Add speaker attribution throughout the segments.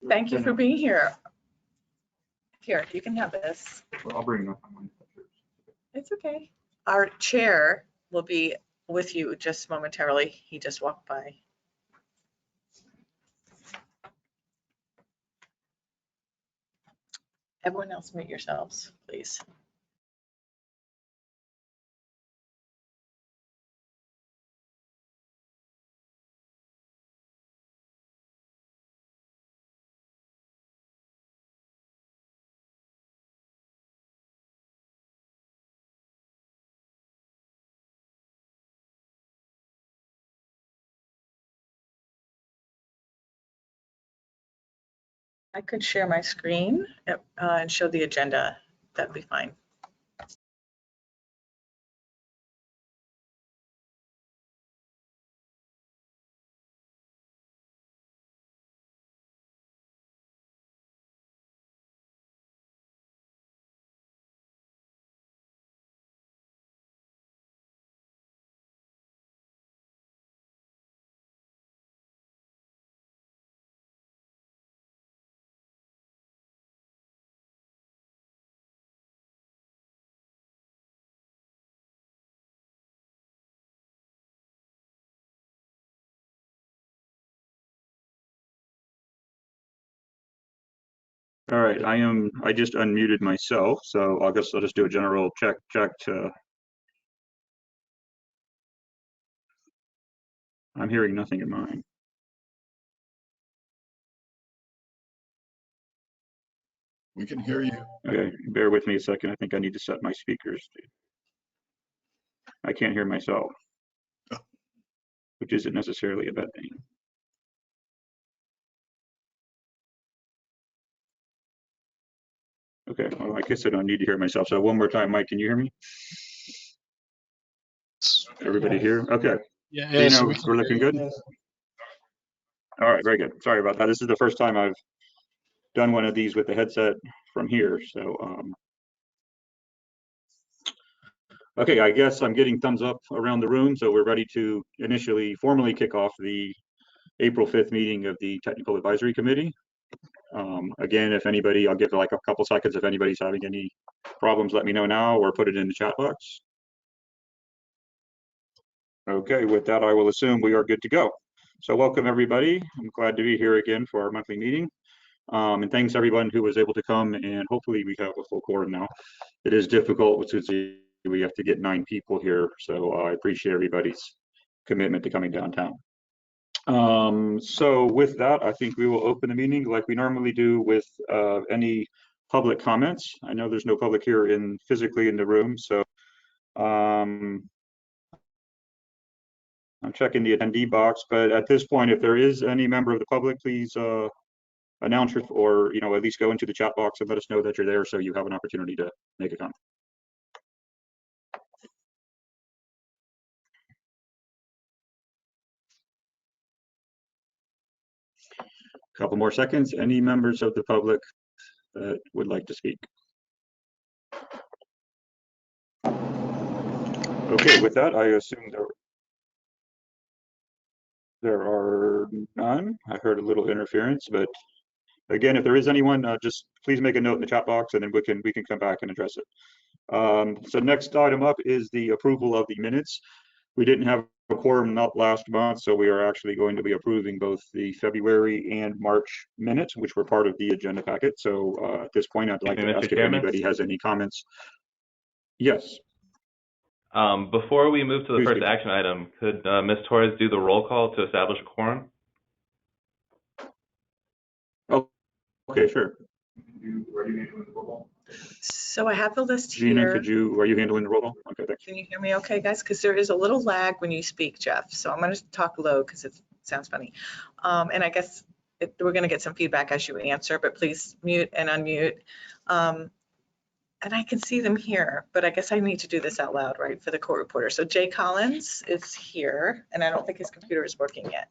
Speaker 1: Thank you for being here. Here, you can have this.
Speaker 2: Well, I'll bring it up on mine.
Speaker 1: It's okay. Our chair will be with you just momentarily. He just walked by. Everyone else mute yourselves, please. I could share my screen and show the agenda. That'd be fine.
Speaker 2: All right, I just unmuted myself, so I guess I'll just do a general check to. I'm hearing nothing in mine.
Speaker 3: We can hear you.
Speaker 2: Okay, bear with me a second. I think I need to set my speakers. I can't hear myself, which isn't necessarily a bad thing. Okay, well, I guess I don't need to hear myself. So one more time, Mike, can you hear me? Everybody here? Okay.
Speaker 3: Yeah,
Speaker 2: so we're looking good? All right, very good. Sorry about that. This is the first time I've done one of these with the headset from here. So, okay, I guess I'm getting thumbs up around the room. So we're ready to initially formally kick off the April 5th meeting of the Technical Advisory Committee. Again, if anybody, I'll give like a couple seconds. If anybody's having any problems, let me know now or put it in the chat box. Okay, with that, I will assume we are good to go. So welcome everybody. I'm glad to be here again for our monthly meeting. And thanks everyone who was able to come, and hopefully we have a full quorum now. It is difficult since we have to get 9 people here. So I appreciate everybody's commitment to coming downtown. So with that, I think we will open the meeting like we normally do with any public comments. I know there's no public here physically in the room, so I'm checking the attendee box, but at this point, if there is any member of the public, please announce or at least go into the chat box and let us know that you're there so you have an opportunity to make a comment. Couple more seconds. Any members of the public that would like to speak? Okay, with that, I assume there are none. I heard a little interference, but again, if there is anyone, just please make a note in the chat box, and then we can come back and address it. So next item up is the approval of the minutes. We didn't have a quorum not last month, so we are actually going to be approving both the February and March minutes, which were part of the agenda packet. So at this point, I'd like to ask if anybody has any comments. Yes.
Speaker 4: Before we move to the first action item, could Ms. Torres do the roll call to establish a quorum?
Speaker 2: Oh, okay, sure.
Speaker 1: So I have the list
Speaker 2: Gina,
Speaker 1: here.
Speaker 2: are you handling the roll call? Okay, thanks.
Speaker 1: Can you hear me okay, guys? Because there is a little lag when you speak, Jeff. So I'm going to talk low because it sounds funny. And I guess we're going to get some feedback as you answer, but please mute and unmute. And I can see them here, but I guess I need to do this out loud, right, for the court reporter. So Jay Collins is here, and I don't think his computer is working yet.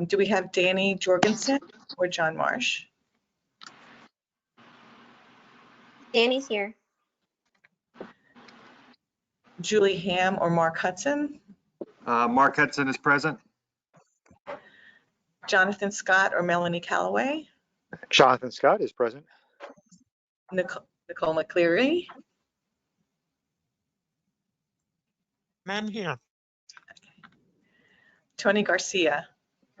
Speaker 1: Do we have Danny Jorgensen or John Marsh?
Speaker 5: Danny's here.
Speaker 1: Julie Ham or Mark Hudson?
Speaker 6: Mark Hudson is present.
Speaker 1: Jonathan Scott or Melanie Calloway,
Speaker 6: Jonathan Scott is present.
Speaker 1: Nicole McCleary,
Speaker 7: I'm here.
Speaker 1: Tony Garcia,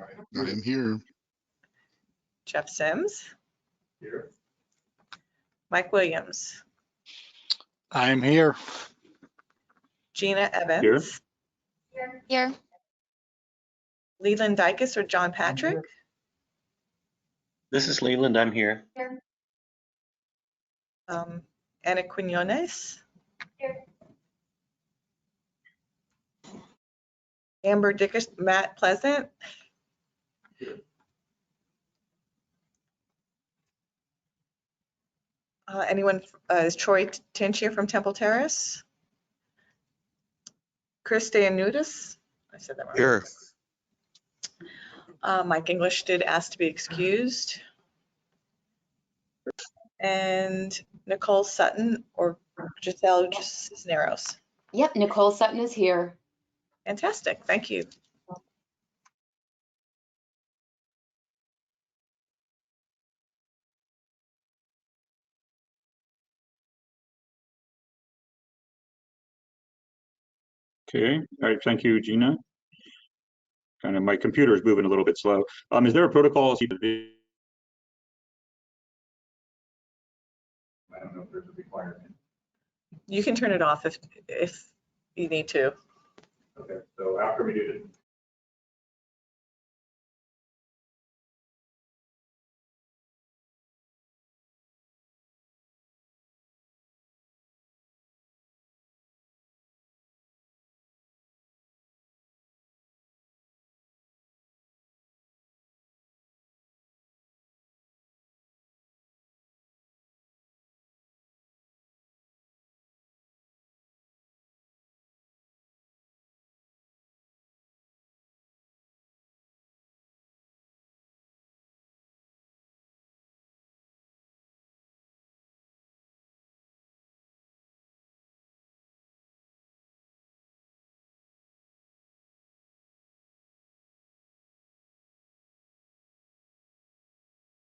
Speaker 3: I am here.
Speaker 1: Jeff Sims, Mike Williams,
Speaker 8: I'm here.
Speaker 1: Gina Evans,
Speaker 5: Here.
Speaker 1: Leland Dykes or John Patrick,
Speaker 9: This is Leland. I'm here.
Speaker 1: Ana Quinones, Amber Dickish, Matt Pleasant, anyone, is Troy Tinchia from Temple Terrace? Chris Dayanudis, I said that wrong.
Speaker 7: Here.
Speaker 1: Mike English did ask to be excused. And Nicole Sutton or Giselle Cisneros.
Speaker 10: Yep, Nicole Sutton is here.
Speaker 1: Fantastic, thank you.
Speaker 2: Okay, all right, thank you, Gina. Kind of, my computer is moving a little bit slow. Is there a protocol? I don't know if there's a requirement.
Speaker 1: You can turn it off if you need to.
Speaker 2: Okay, so after we do this.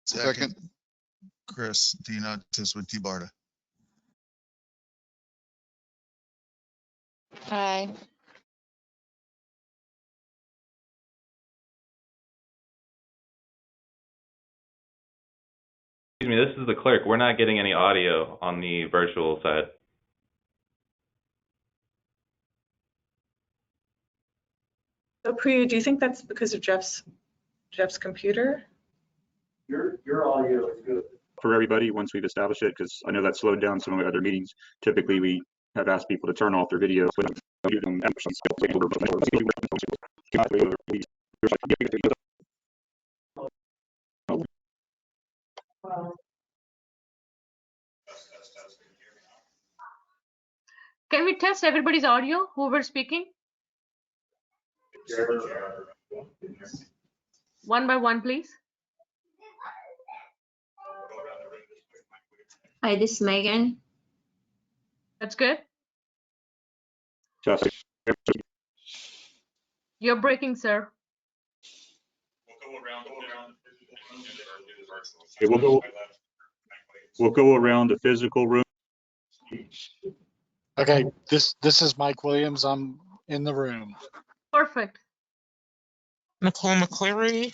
Speaker 3: Second.
Speaker 11: Chris DeNantis with T-Barta.
Speaker 5: Hi.
Speaker 4: Excuse me, this is the clerk. We're not getting any audio on the virtual side.
Speaker 1: So Priya, do you think that's because of Jeff's computer?
Speaker 2: Your audio is good. For everybody, once we've established it, because I know that slowed down some of the other meetings. Typically, we have asked people to turn off their video.
Speaker 12: Can we test everybody's audio, who we're speaking? One by one, please.
Speaker 5: Hi, this is Megan.
Speaker 12: That's good.
Speaker 2: Just,
Speaker 12: You're breaking, sir.
Speaker 2: okay, we'll go around the physical room.
Speaker 8: Okay, this is Mike Williams. I'm in the room.
Speaker 12: Perfect.
Speaker 7: Nicole McCleary,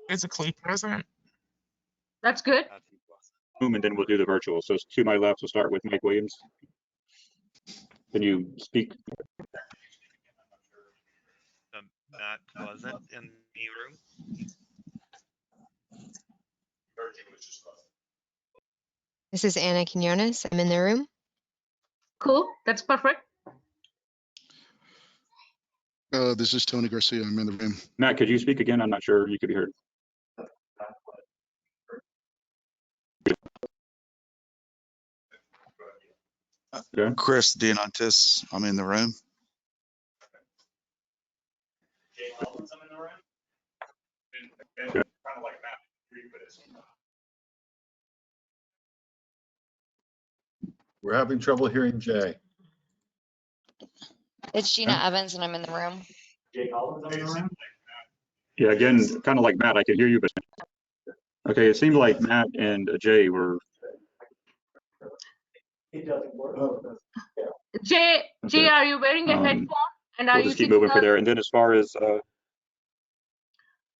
Speaker 7: physically present.
Speaker 12: That's good.
Speaker 2: And then we'll do the virtual. So to my left, we'll start with Mike Williams. Can you speak?
Speaker 13: Matt wasn't in the room.
Speaker 5: This is Ana Quinones. I'm in the room.
Speaker 12: Cool. That's perfect.
Speaker 3: This is Tony Garcia. I'm in the room.
Speaker 2: Matt, could you speak again? I'm not sure you could be heard. Okay.
Speaker 11: Chris DeNantis, I'm in the room.
Speaker 3: We're having trouble hearing Jay.
Speaker 5: It's Gina Evans and I'm in the room.
Speaker 2: Yeah, again, kind of like Matt, I could hear you, but okay, it seemed like Matt and Jay were.
Speaker 12: Jay,
Speaker 2: Okay.
Speaker 12: are you wearing a headphone? And are
Speaker 2: We'll
Speaker 12: you
Speaker 2: just keep
Speaker 12: sitting
Speaker 2: moving for
Speaker 12: on,
Speaker 2: there. And then as far as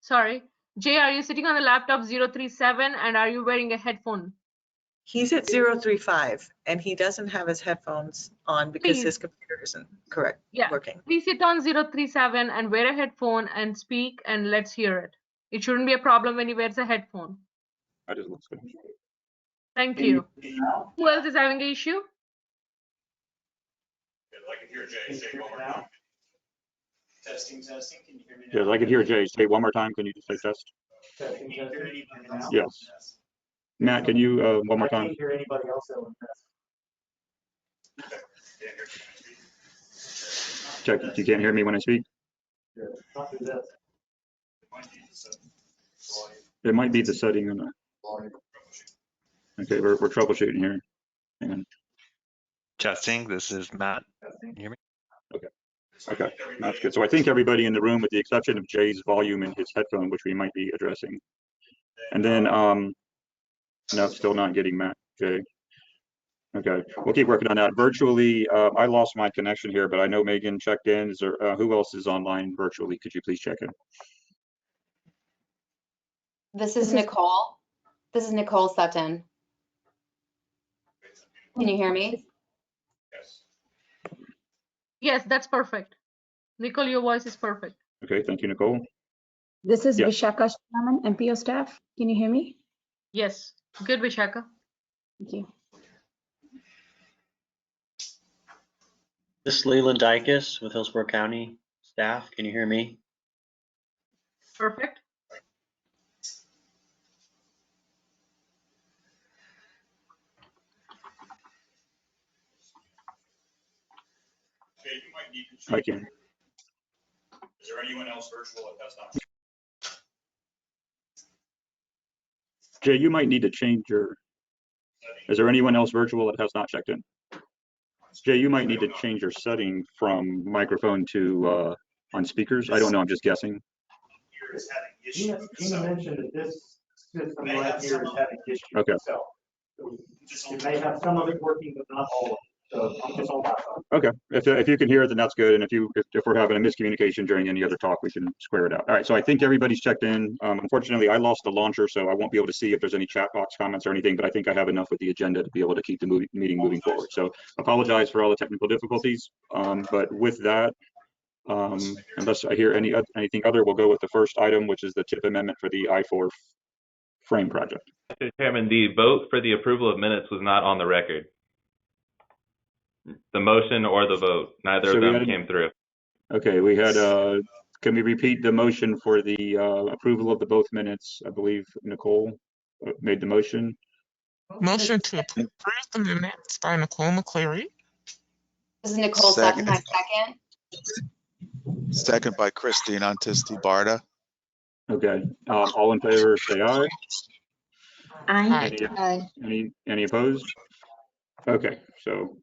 Speaker 12: sorry, Jay, are you sitting on the laptop 037 and are you wearing a headphone?
Speaker 1: He's at 035 and he doesn't have his headphones on because
Speaker 12: Please.
Speaker 1: his computer isn't working.
Speaker 12: Please sit on 037 and wear a headphone and speak and let's hear it. It shouldn't be a problem when he wears a headphone.
Speaker 2: I just looks good.
Speaker 12: Thank you. Who else is having an issue?
Speaker 2: I can hear Jay. Say one more time. Testing. Can you hear me now? Yes, I can hear Jay. Say one more time. Can you just say test? Testing. Yes. Matt, can you one more time? I can't hear anybody else that would test. Check. You can't hear me when I speak? It might be the setting in the. Okay, we're troubleshooting here. Hang on.
Speaker 13: Testing. This is Matt. Can you hear me?
Speaker 2: Okay, that's good. So I think everybody in the room, with the exception of Jay's volume and his headphone, which we might be addressing. And then, no, still not getting Matt, Jay. Okay, we'll keep working on that. Virtually, I lost my connection here, but I know Megan checked in. Is there, who else is online virtually? Could you please check in?
Speaker 10: This is Nicole. This is Nicole Sutton. Can you hear me?
Speaker 12: Yes, that's perfect. Nicole, your voice is perfect.
Speaker 2: Okay, thank you, Nicole.
Speaker 14: This is
Speaker 2: Yes.
Speaker 14: Vishaka Shaman, MPO staff. Can you hear me?
Speaker 12: Yes, good, Vishaka.
Speaker 14: Thank you.
Speaker 9: This is Leland Dykes with Hillsborough County staff. Can you hear me?
Speaker 12: Perfect.
Speaker 2: I can. Is there anyone else virtual that does not? Jay, you might need to change your. Is there anyone else virtual that has not checked in? Jay, you might need to change your setting from microphone to on speakers. I don't know. I'm just guessing.
Speaker 15: Gina mentioned that this system right here is having issues.
Speaker 2: Okay.
Speaker 15: So it may have some of it working, but not all of it. So I'm just on that.
Speaker 2: Okay. If you can hear it, then that's good. And if we're having a miscommunication during any other talk, we can square it out. All right. So I think everybody's checked in. Unfortunately, I lost the launcher, so I won't be able to see if there's any chat box comments or anything. But I think I have enough with the agenda to be able to keep the meeting moving forward. So apologize for all the technical difficulties. But with that, unless I hear anything other, we'll go with the first item, which is the TIP amendment for the I-4 frame project.
Speaker 4: Mr. Chairman, the vote for the approval of minutes was not on the record. The motion or the vote, neither of them came through.
Speaker 2: Okay, we had, can we repeat the motion for the approval of the both minutes? I believe Nicole made the motion.
Speaker 7: Motion to approve the minutes by Nicole McCleary.
Speaker 10: This is Nicole Sutton, my second.
Speaker 11: Second by Chris Dinantis-DiBarda.
Speaker 2: Okay, all in favor, say aye.
Speaker 14: Aye.
Speaker 2: Any opposed? Okay, so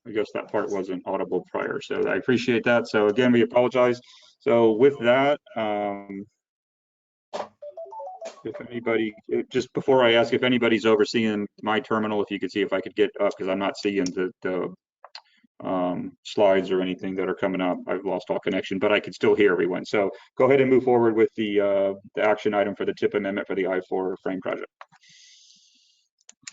Speaker 2: I guess that part wasn't audible prior, so I appreciate that. So again, we apologize. So with that, if anybody, just before I ask if anybody's overseeing my terminal, if you could see if I could get up, because I'm not seeing the slides or anything that are coming up. I've lost all connection, but I can still hear everyone. So go ahead and move forward with the action item for the TIP amendment for the I-4 frame project.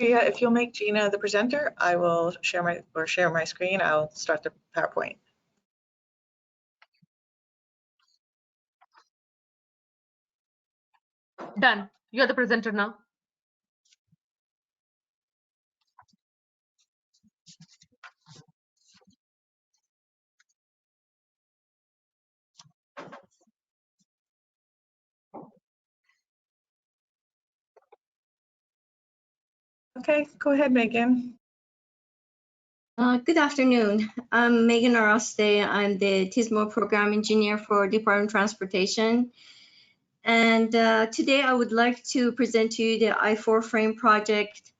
Speaker 1: Yeah, if you'll make Gina the presenter, I will share my screen. I'll start the PowerPoint.
Speaker 12: Done. You're the presenter now.
Speaker 1: Okay, go ahead, Megan.
Speaker 14: Good afternoon. I'm Megan Araste. I'm the TISMO program engineer for Department of Transportation. And today I would like to present to you the I-4 frame project,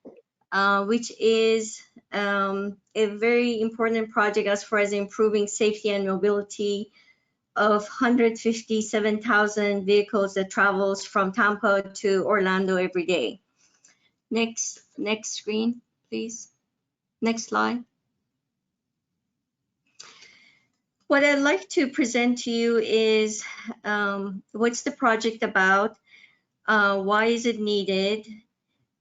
Speaker 14: which is a very important project as far as improving safety and mobility of 157,000 vehicles that travels from Tampa to Orlando every day. Next screen, please. Next slide. What I'd like to present to you is what's the project about, why is it needed,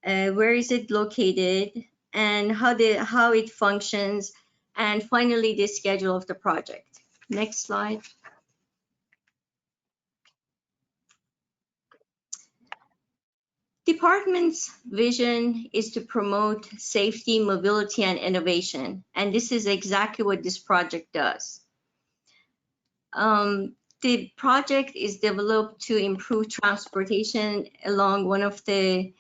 Speaker 14: where is it located, and how it functions, and finally the schedule of the project. Next slide. Department's vision is to promote safety, mobility, and innovation, and this is exactly what this project does. The project is developed to improve transportation along one of the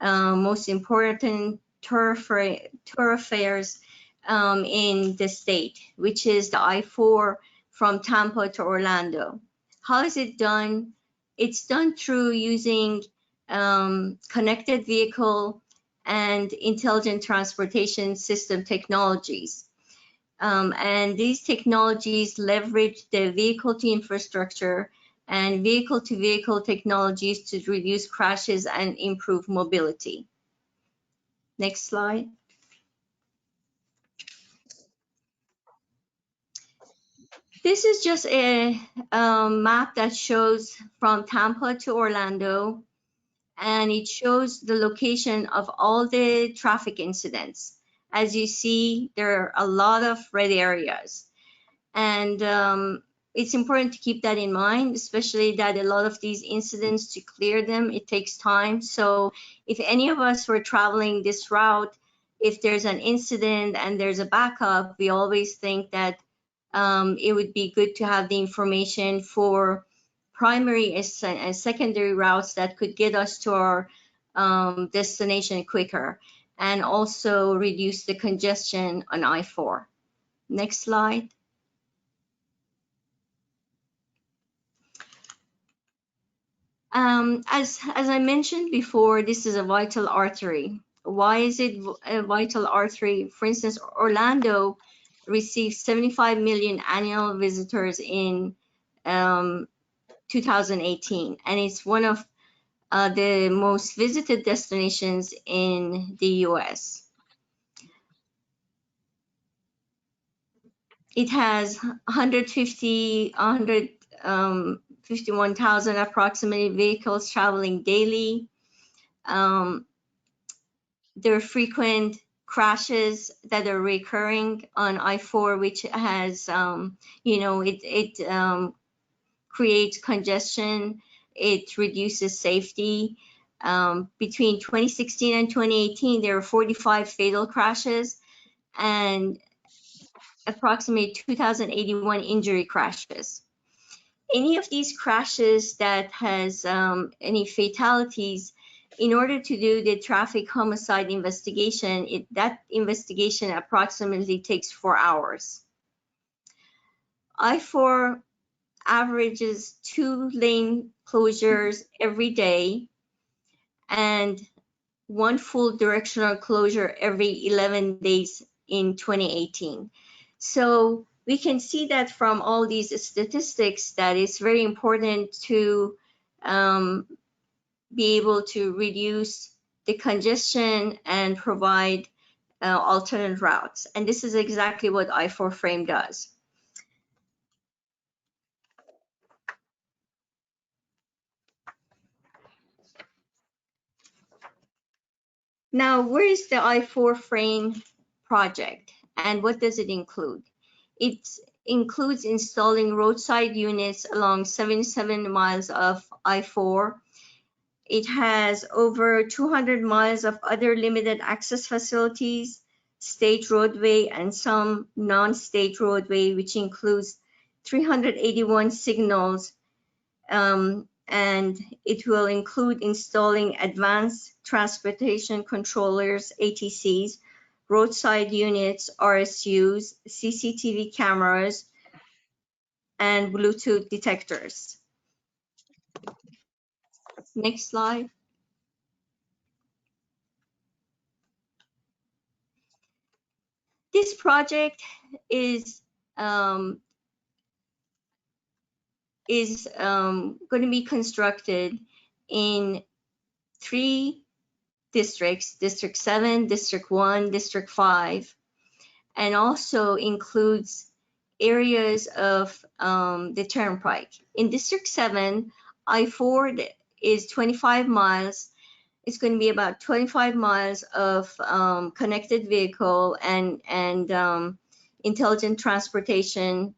Speaker 14: most important thoroughfares in the state, which is the I-4 from Tampa to Orlando. How is it done? It's done through using connected vehicle and intelligent transportation system technologies. And these technologies leverage the vehicle-to infrastructure and vehicle-to-vehicle technologies to reduce crashes and improve mobility. Next slide. This is just a map that shows from Tampa to Orlando, and it shows the location of all the traffic incidents. As you see, there are a lot of red areas. And it's important to keep that in mind, especially that a lot of these incidents, to clear them, it takes time. So if any of us were traveling this route, if there's an incident and there's a backup, we always think that it would be good to have the information for primary and secondary routes that could get us to our destination quicker, and also reduce the congestion on I-4. Next slide. As I mentioned before, this is a vital artery. Why is it a vital artery? For instance, Orlando receives 75 million annual visitors in 2018, and it's one of the most visited destinations in the US. It has 151,000 approximately vehicles traveling daily. There are frequent crashes that are recurring on I-4, which has, it creates congestion. It reduces safety. Between 2016 and 2018, there were 45 fatal crashes and approximately 2,081 injury crashes. Any of these crashes that has any fatalities, in order to do the traffic homicide investigation, that investigation approximately takes 4 hours. I-4 averages 2 lane closures every day and 1 full directional closure every 11 days in 2018. So we can see that from all these statistics that it's very important to be able to reduce the congestion and provide alternate routes. And this is exactly what I-4 frame does. Now, where is the I-4 frame project and what does it include? It includes installing roadside units along 77 miles of I-4. It has over 200 miles of other limited access facilities, state roadway, and some non-state roadway, which includes 381 signals, and it will include installing advanced transportation controllers, ATCs, roadside units, RSUs, CCTV cameras, and Bluetooth detectors. Next slide. This project is is going to be constructed in 3 districts, District 7, District 1, District 5, and also includes areas of the turnpike. In District 7, I-4 is 25 miles. It's going to be about 25 miles of connected vehicle and intelligent transportation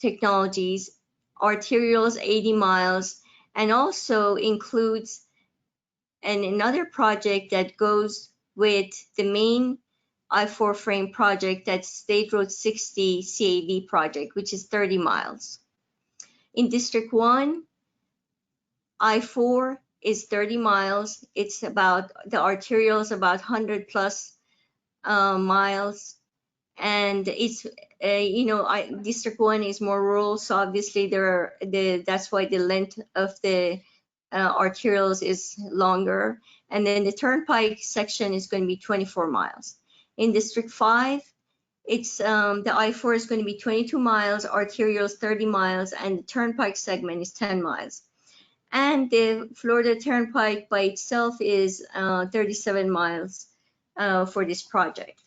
Speaker 14: technologies. Arterials 80 miles, and also includes another project that goes with the main I-4 frame project, that's State Road 60 CAV project, which is 30 miles. In District 1, I-4 is 30 miles. It's about, the arterial is about 100 plus miles. And it's, District 1 is more rural, so obviously that's why the length of the arterials is longer. And then the turnpike section is going to be 24 miles. In District 5, it's the I-4 is going to be 22 miles, arterials 30 miles, and the turnpike segment is 10 miles. And the Florida Turnpike by itself is 37 miles for this project.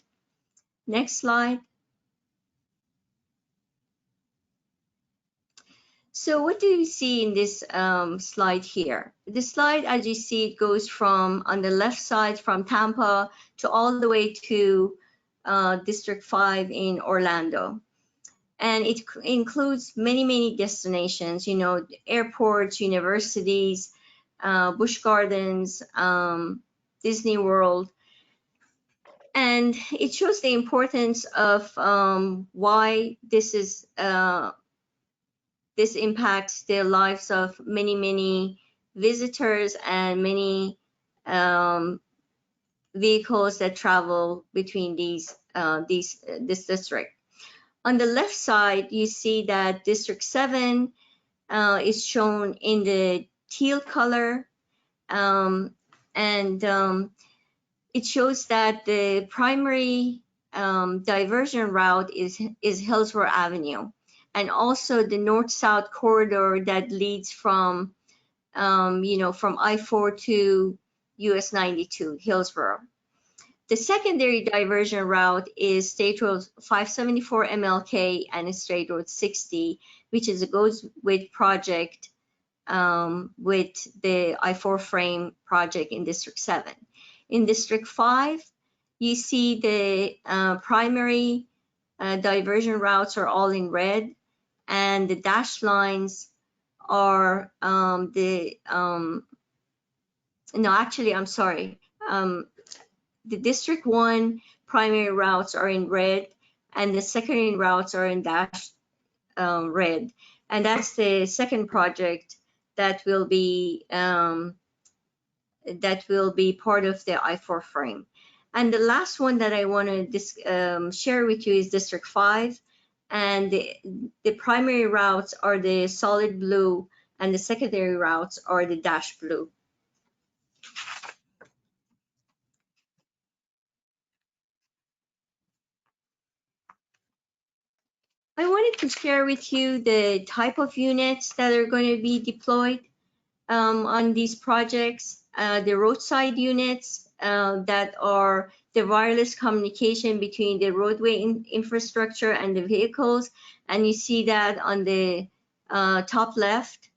Speaker 14: Next slide. So what do you see in this slide here? The slide, as you see, it goes from, on the left side, from Tampa to all the way to District 5 in Orlando. And it includes many, many destinations, airports, universities, Busch Gardens, Disney World. And it shows the importance of why this is this impacts the lives of many, many visitors and many vehicles that travel between this district. On the left side, you see that District 7 is shown in the teal color, and it shows that the primary diversion route is Hillsborough Avenue, and also the north-south corridor that leads from from I-4 to US 92, Hillsborough. The secondary diversion route is State Road 574 MLK and State Road 60, which goes with project with the I-4 frame project in District 7. In District 5, you see the primary diversion routes are all in red, and the dashed lines are the District 1 primary routes are in red, and the secondary routes are in dashed red. And that's the second project that will be part of the I-4 frame. And the last one that I want to share with you is District 5. And the primary routes are the solid blue, and the secondary routes are the dash blue. I wanted to share with you the type of units that are going to be deployed on these projects. The roadside units that are the wireless communication between the roadway infrastructure and the vehicles, and you see that on the top left.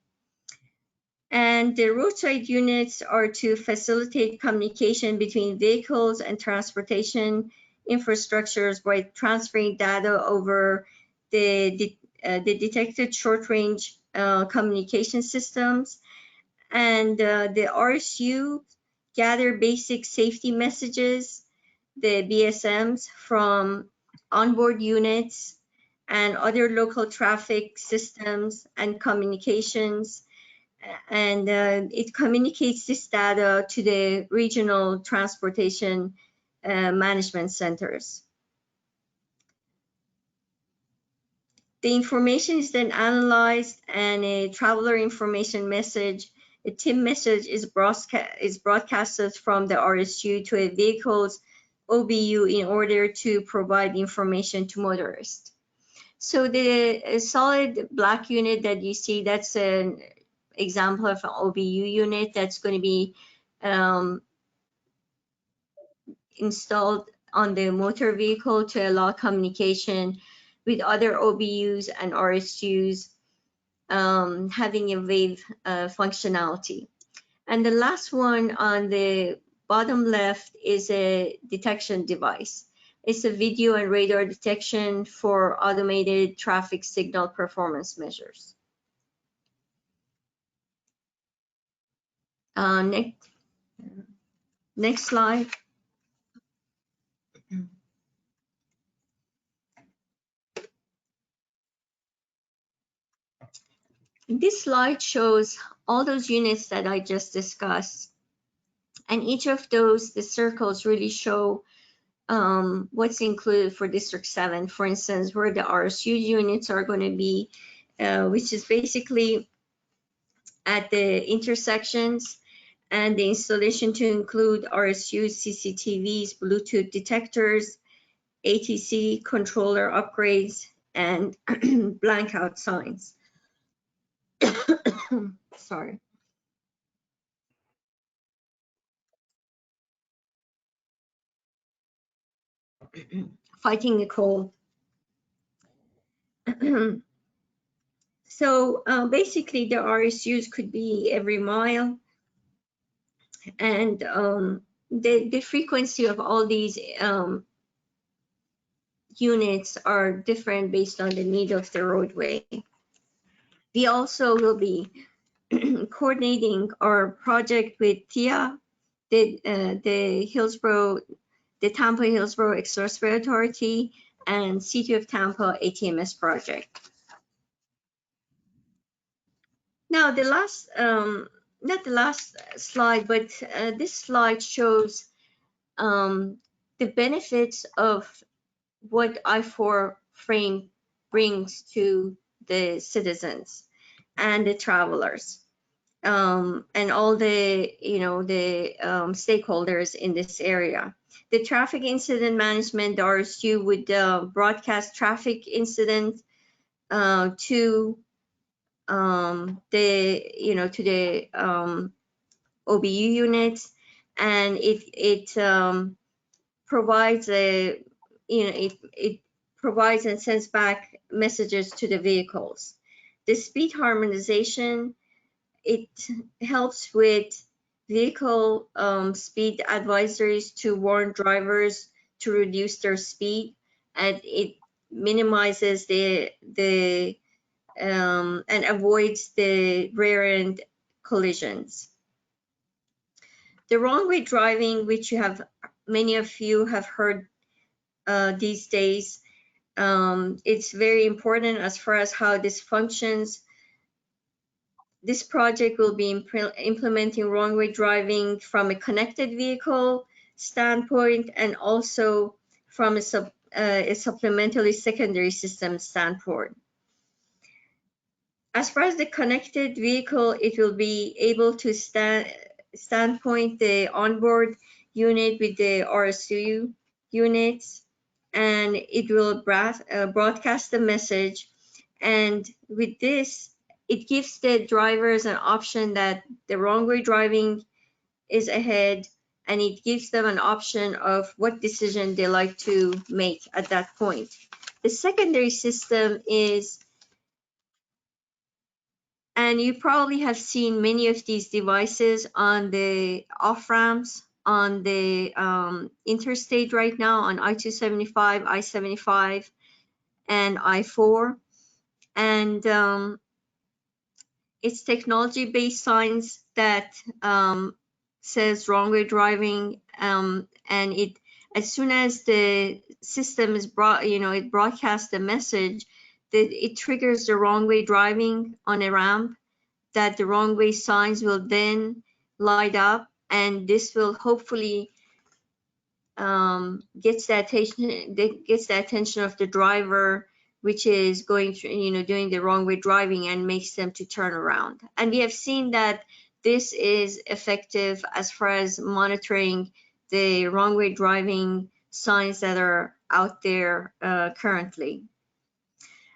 Speaker 14: And the roadside units are to facilitate communication between vehicles and transportation infrastructures by transferring data over the detected short-range communication systems. And the RSU gather basic safety messages, the BSMs, from onboard units and other local traffic systems and communications. And it communicates this data to the regional transportation management centers. The information is then analyzed, and a traveler information message, a TIM message, is broadcasted from the RSU to a vehicle's OBU in order to provide information to motorists. So the solid black unit that you see, that's an example of an OBU unit that's going to be installed on the motor vehicle to allow communication with other OBUs and RSUs, having a wave functionality. And the last one on the bottom left is a detection device. It's a video and radar detection for automated traffic signal performance measures. Next slide. This slide shows all those units that I just discussed. And each of those, the circles really show what's included for District 7. For instance, where the RSU units are going to be, which is basically at the intersections, and the installation to include RSUs, CCTVs, Bluetooth detectors, ATC controller upgrades, and blankout signs. Sorry. Fighting the cold. So basically the RSUs could be every mile, and the frequency of all these units are different based on the need of the roadway. We also will be coordinating our project with TIA, the Hillsborough, the Tampa Hillsborough Expressway Authority, and City of Tampa ATMS project. Now the last, not the last slide, but this slide shows the benefits of what I-4 frame brings to the citizens and the travelers, and all the, the stakeholders in this area. The traffic incident management, the RSU would broadcast traffic incident to the OBU units, and it provides a, it provides and sends back messages to the vehicles. The speed harmonization, it helps with vehicle speed advisories to warn drivers to reduce their speed, and it minimizes and avoids the rear end collisions. The wrong way driving, which many of you have heard these days, it's very important as far as how this functions. This project will be implementing wrong way driving from a connected vehicle standpoint, and also from a supplementary secondary system standpoint. As far as the connected vehicle, it will be able to standpoint the onboard unit with the RSU units, and it will broadcast the message. And with this, it gives the drivers an option that the wrong way driving is ahead, and it gives them an option of what decision they like to make at that point. The secondary system is, and you probably have seen many of these devices on the off-ramps on the interstate right now on I-275, I-75, and I-4. And it's technology-based signs that says wrong way driving, and it, as soon as the system is it broadcasts the message, that it triggers the wrong way driving on a ramp, that the wrong way signs will then light up, and this will hopefully gets the attention of the driver, which is going through, doing the wrong way driving, and makes them to turn around. And we have seen that this is effective as far as monitoring the wrong way driving signs that are out there currently.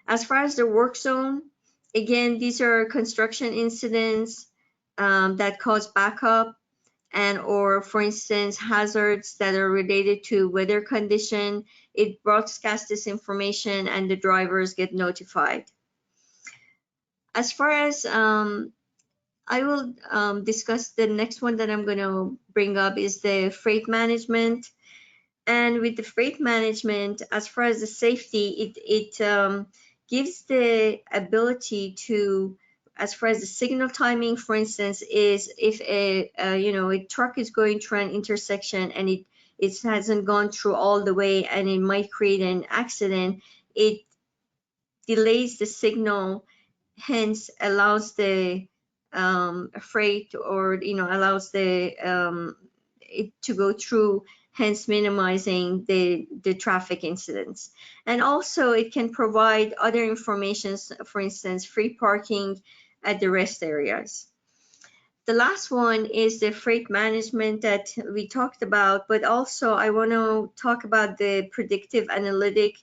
Speaker 14: As far as the work zone, again, these are construction incidents that cause backup and or, for instance, hazards that are related to weather condition. It broadcasts this information and the drivers get notified. As far as I will discuss the next one that I'm going to bring up is the freight management. And with the freight management, as far as the safety, it gives the ability to, as far as the signal timing, for instance, is if a truck is going through an intersection and it hasn't gone through all the way and it might create an accident, it delays the signal, hence allows the freight or allows the it to go through, hence minimizing the traffic incidents. And also it can provide other information, for instance, free parking at the rest areas. The last one is the freight management that we talked about, but also I want to talk about the predictive analytic,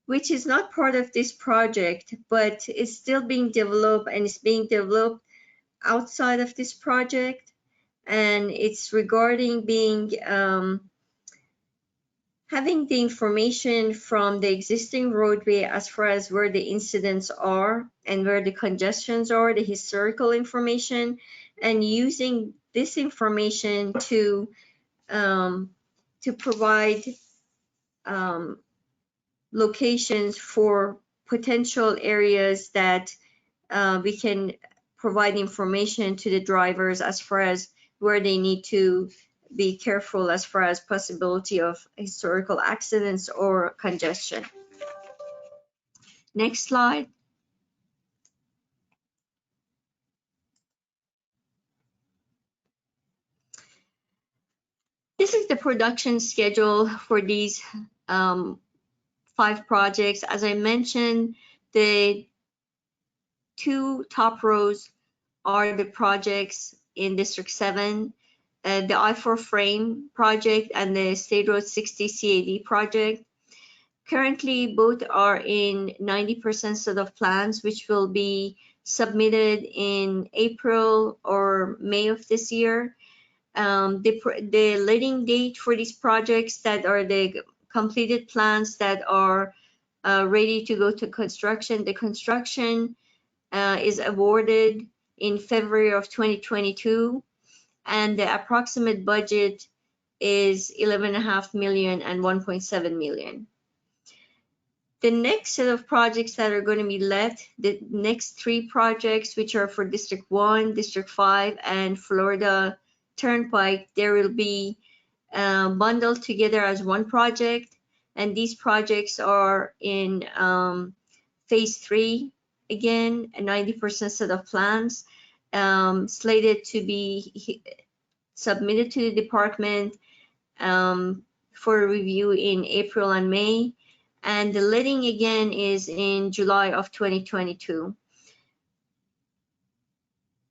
Speaker 14: which is not part of this project, but it's still being developed, and it's being developed outside of this project. And it's regarding being having the information from the existing roadway as far as where the incidents are and where the congestions are, the historical information, and using this information to provide locations for potential areas that we can provide information to the drivers as far as where they need to be careful as far as possibility of historical accidents or congestion. Next slide. This is the production schedule for these 5 projects. As I mentioned, the 2 top rows are the projects in District 7, the I-4 frame project and the State Road 60 CAD project. Currently, both are in 90% set of plans, which will be submitted in April or May of this year. The letting date for these projects that are the completed plans that are ready to go to construction, the construction is awarded in February of 2022, and the approximate budget is 11.5 million and 1.7 million. The next set of projects that are going to be let, the next 3 projects, which are for District 1, District 5, and Florida Turnpike, there will be bundled together as one project, and these projects are in phase 3. Again, a 90% set of plans slated to be submitted to the department for review in April and May. And the letting again is in July of 2022.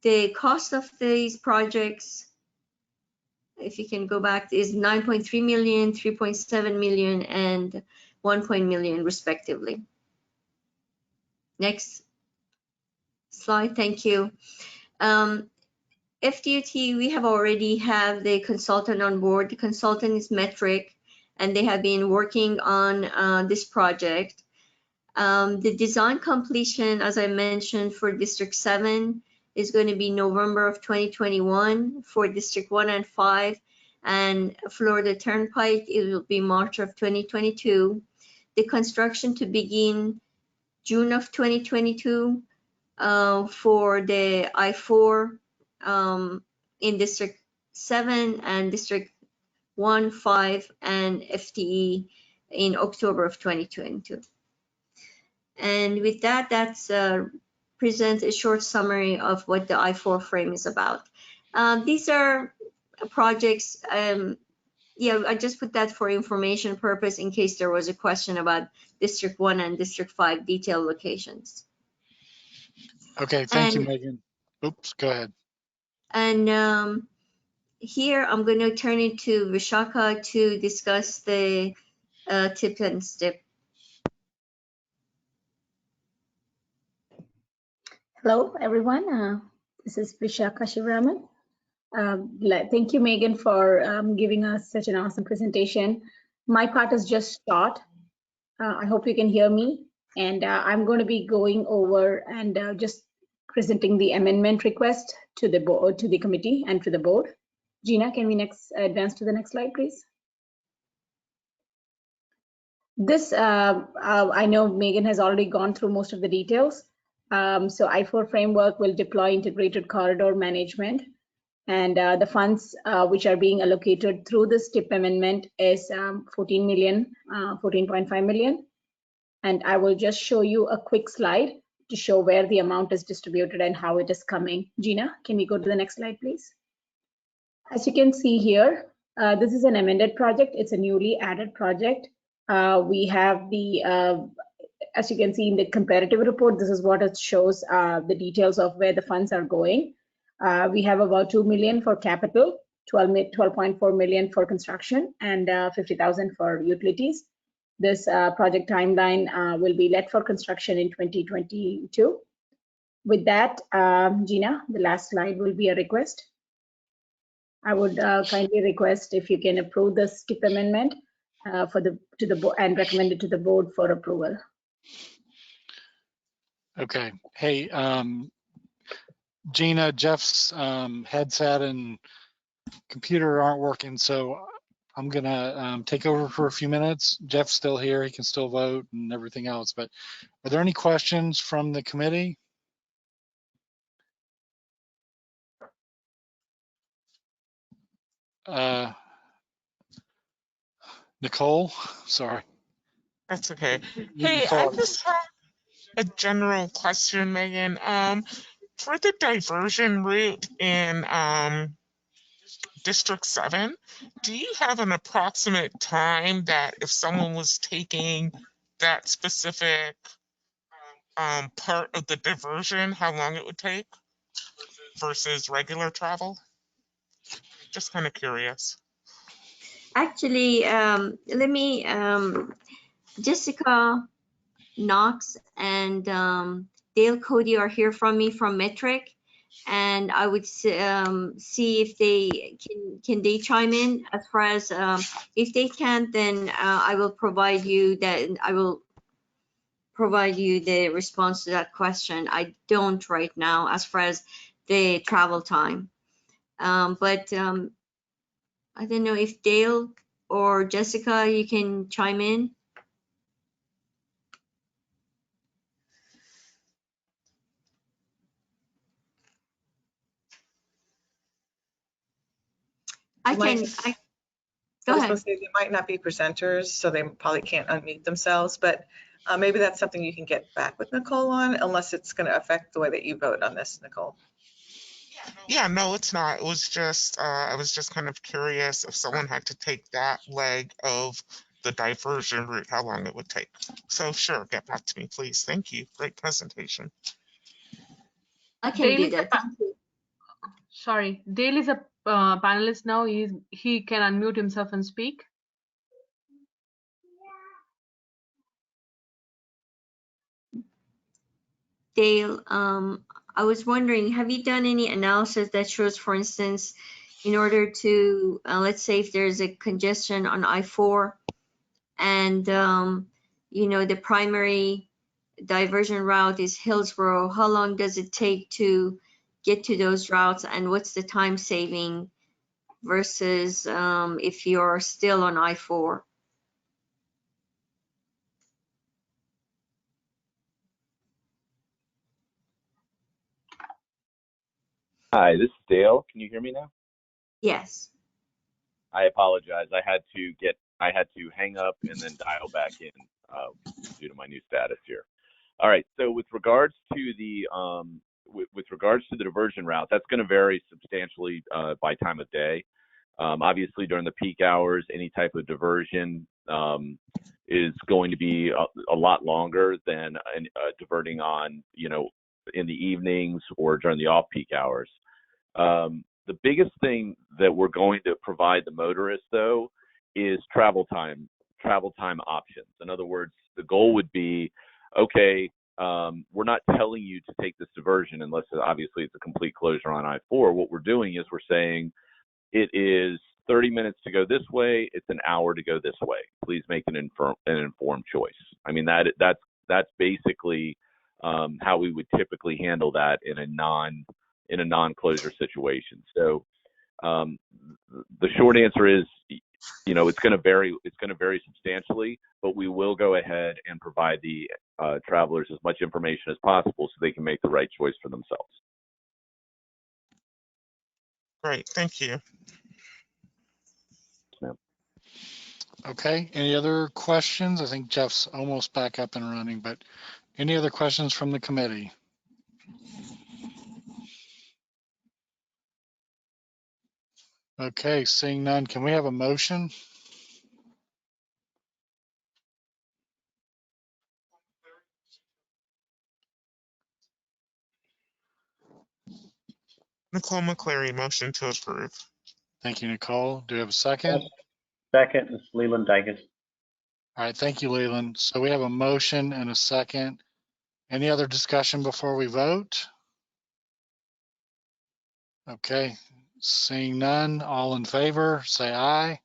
Speaker 14: The cost of these projects, if you can go back, is 9.3 million, 3.7 million, and 1 million respectively. Next slide, thank you. FDOT, we have already have the consultant on board. The consultant is Metric, and they have been working on this project. The design completion, as I mentioned, for District 7 is going to be November of 2021. For District 1 and 5 and Florida Turnpike, it will be March of 2022. The construction to begin June of 2022 for the I-4 in District 7 and District 1, 5, and FTE in October of 2022. And with that, that's presents a short summary of what the I-4 frame is about. These are projects, yeah, I just put that for information purpose in case there was a question about District 1 and District 5 detailed locations.
Speaker 8: Okay, thank you, Megan. Oops, go ahead.
Speaker 14: And here I'm going to turn it to Vishaka to discuss the tip and step.
Speaker 16: Hello, everyone. This is Vishaka Shivaraman. Thank you, Megan, for giving us such an awesome presentation. My part is just start. I hope you can hear me. And I'm going to be going over and just presenting the amendment request to the board, to the committee, and to the board. Gina, can we next advance to the next slide, please? This, I know Megan has already gone through most of the details. So I-4 framework will deploy integrated corridor management, and the funds which are being allocated through this TIP amendment is 14.5 million. And I will just show you a quick slide to show where the amount is distributed and how it is coming. Gina, can we go to the next slide, please? As you can see here, this is an amended project. It's a newly added project. We have the, as you can see in the comparative report, this is what it shows, the details of where the funds are going. We have about 2 million for capital, 12.4 million for construction, and 50,000 for utilities. This project timeline will be let for construction in 2022. With that, Gina, the last slide will be a request. I would kindly request if you can approve the skip amendment to the board and recommend it to the board for approval.
Speaker 8: Okay. Hey, Gina, Jeff's headset and computer aren't working, so I'm gonna take over for a few minutes. Jeff's still here, he can still vote and everything else, but are there any questions from the committee? Nicole, sorry.
Speaker 7: That's okay. Hey, I just have a general question, Megan. For the diversion route in District 7, do you have an approximate time that if someone was taking that specific part of the diversion, how long it would take versus regular travel? Just kind of curious.
Speaker 14: Actually, let me, Jessica Knox and Dale Cody are here from me from Metric, and I would see if they can they chime in as far as if they can't, then I will provide you that the response to that question. I don't right now as far as the travel time, but I don't know if Dale or Jessica, you can chime in. Go ahead.
Speaker 1: They might not be presenters, so they probably can't unmute themselves, but maybe that's something you can get back with Nicole on, unless it's going to affect the way that you vote on this, Nicole.
Speaker 7: Yeah, no, it's not. It was just, I was just kind of curious if someone had to take that leg of the diversion route, how long it would take. So sure, get back to me, please. Thank you. Great presentation.
Speaker 14: I can do that.
Speaker 12: Sorry, Dale is a panelist now. He can unmute himself and speak.
Speaker 14: Dale, I was wondering, have you done any analysis that shows, for instance, in order to, let's say if there's a congestion on I-4 and, you know, the primary diversion route is Hillsborough, how long does it take to get to those routes, and what's the time saving versus if you're still on I-4?
Speaker 17: Hi, this is Dale. Can you hear me now?
Speaker 14: Yes.
Speaker 17: I apologize. I had to hang up and then dial back in due to my new status here. All right. So with regards to the diversion route, that's going to vary substantially by time of day. Obviously, during the peak hours, any type of diversion is going to be a lot longer than diverting on, you know, in the evenings or during the off-peak hours. The biggest thing that we're going to provide the motorists, though, is travel time options. In other words, the goal would be, okay, we're not telling you to take this diversion unless obviously it's a complete closure on I-4. What we're doing is we're saying it is 30 minutes to go this way, it's an hour to go this way. Please make an informed choice. I mean, that's basically how we would typically handle that in a non-closure situation. So the short answer is, you know, it's going to vary substantially, but we will go ahead and provide the travelers as much information as possible so they can make the right choice for themselves.
Speaker 7: Great, thank you.
Speaker 8: Okay, any other questions? I think Jeff's almost back up and running, but any other questions from the committee? Okay, seeing none, can we have a motion?
Speaker 7: Nicole McCleary, motion to approve.
Speaker 8: Thank you, Nicole. Do we have a second?
Speaker 9: Second is Leland Dykes.
Speaker 8: All right, thank you, Leland. So we have a motion and a second. Any other discussion before we vote? Okay, seeing none, all in favor, say aye.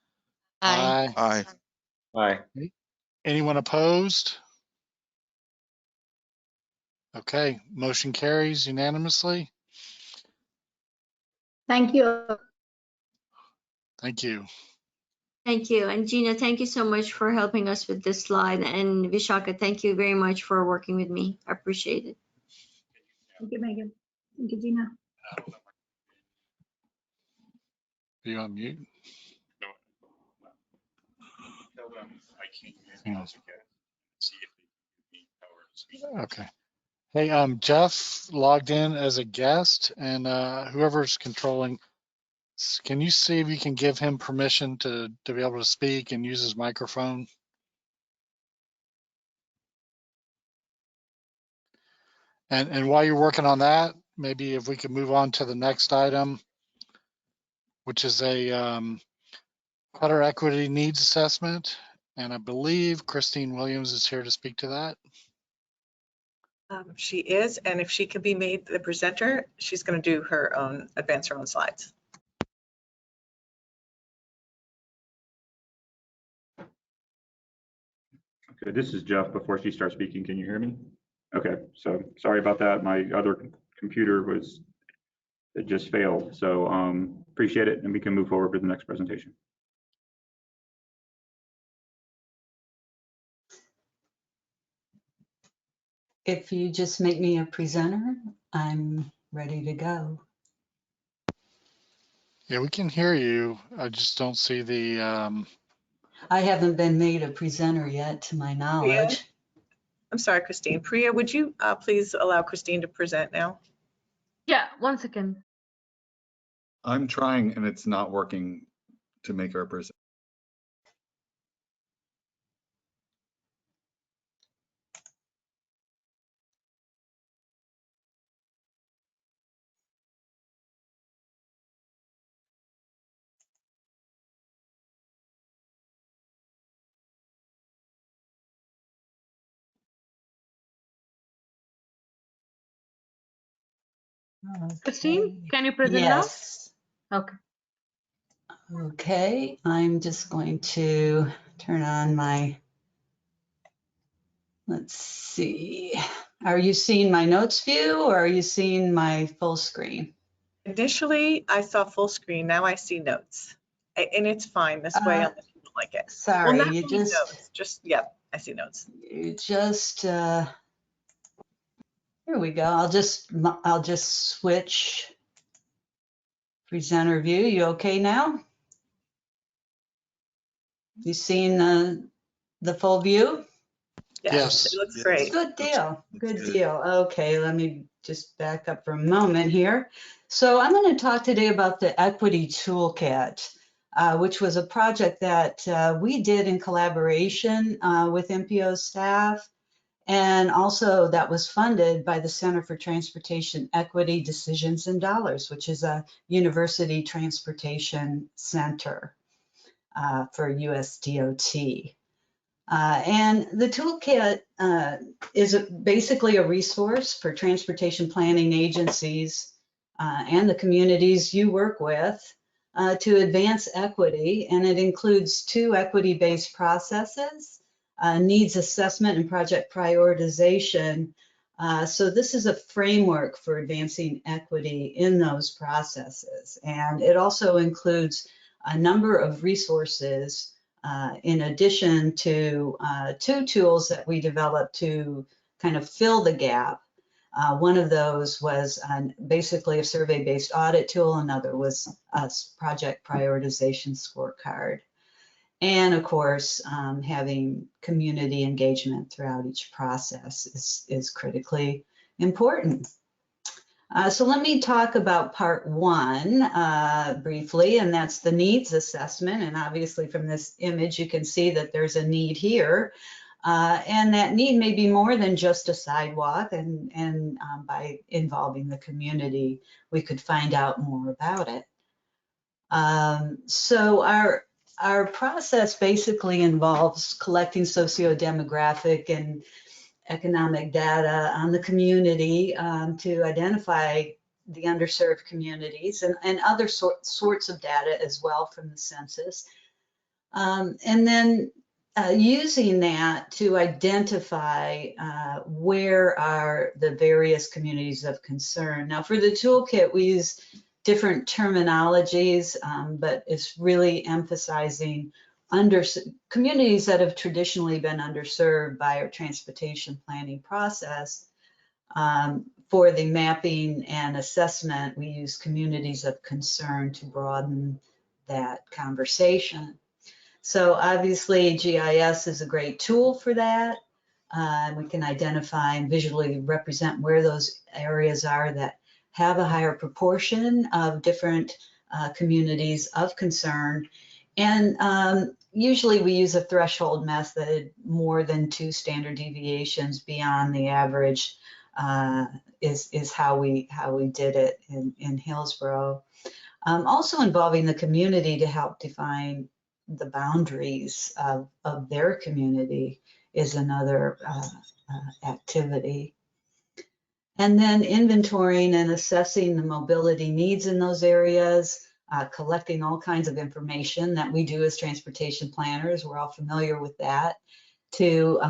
Speaker 5: Aye.
Speaker 11: Aye.
Speaker 9: Aye.
Speaker 8: Anyone opposed? Okay, motion carries unanimously.
Speaker 16: Thank you.
Speaker 8: Thank you.
Speaker 14: Thank you. And Gina, thank you so much for helping us with this slide. And Vishaka, thank you very much for working with me. I appreciate it.
Speaker 16: Thank you, Megan. Thank you, Gina.
Speaker 8: Are you on mute? Hang on. Okay. Hey, Jeff logged in as a guest, and whoever's controlling, can you see if you can give him permission to be able to speak and use his microphone? And while you're working on that, maybe if we could move on to the next item, which is a clutter equity needs assessment. And I believe Christine Williams is here to speak to that.
Speaker 1: She is, and if she could be made the presenter, she's going to do her own, advance her own slides.
Speaker 2: Okay, this is Jeff. Before she starts speaking, can you hear me? Okay, so sorry about that. My other computer it just failed. So appreciate it, and we can move forward with the next presentation.
Speaker 18: If you just make me a presenter, I'm ready to go.
Speaker 8: Yeah, we can hear you. I just don't see the.
Speaker 18: I haven't been made a presenter yet, to my knowledge.
Speaker 1: I'm sorry, Christine. Priya, would you please allow Christine to present now?
Speaker 12: Yeah, 1 second.
Speaker 3: I'm trying and it's not working to make her a presenter.
Speaker 12: Christine, can you present
Speaker 18: Yes.
Speaker 12: now? Okay.
Speaker 18: Okay, I'm just going to turn on my, let's see. Are you seeing my notes view or are you seeing my full screen?
Speaker 1: Initially, I saw full screen. Now I see notes. And it's fine this way unless you don't like it.
Speaker 18: Sorry,
Speaker 1: well, not
Speaker 18: you
Speaker 1: really
Speaker 18: just,
Speaker 1: notes. Just, yeah, I see notes.
Speaker 18: you just, here we go. I'll just switch presenter view. You okay now? You seen the full view?
Speaker 1: Yes, it looks great.
Speaker 18: Good deal. Good deal. Okay, let me just back up for a moment here. So I'm going to talk today about the Equity Toolkit, which was a project that we did in collaboration with MPO staff, and also that was funded by the Center for Transportation Equity Decisions and Dollars, which is a university transportation center for USDOT. And the toolkit is basically a resource for transportation planning agencies and the communities you work with to advance equity. And it includes 2 equity-based processes, needs assessment and project prioritization. So this is a framework for advancing equity in those processes. And it also includes a number of resources in addition to 2 tools that we developed to kind of fill the gap. One of those was basically a survey-based audit tool. Another was a project prioritization scorecard. And of course, having community engagement throughout each process is critically important. So let me talk about part 1 briefly, and that's the needs assessment. And obviously from this image, you can see that there's a need here. And that need may be more than just a sidewalk, and by involving the community, we could find out more about it. So our process basically involves collecting socio-demographic and economic data on the community to identify the underserved communities and other sorts of data as well from the census. And then using that to identify where are the various communities of concern. Now for the toolkit, we use different terminologies, but it's really emphasizing communities that have traditionally been underserved by our transportation planning process. For the mapping and assessment, we use communities of concern to broaden that conversation. So obviously GIS is a great tool for that. We can identify and visually represent where those areas are that have a higher proportion of different communities of concern. And usually we use a threshold method. More than 2 standard deviations beyond the average is how we did it in Hillsborough. Also involving the community to help define the boundaries of their community is another activity. And then inventorying and assessing the mobility needs in those areas, collecting all kinds of information that we do as transportation planners. We're all familiar with that, to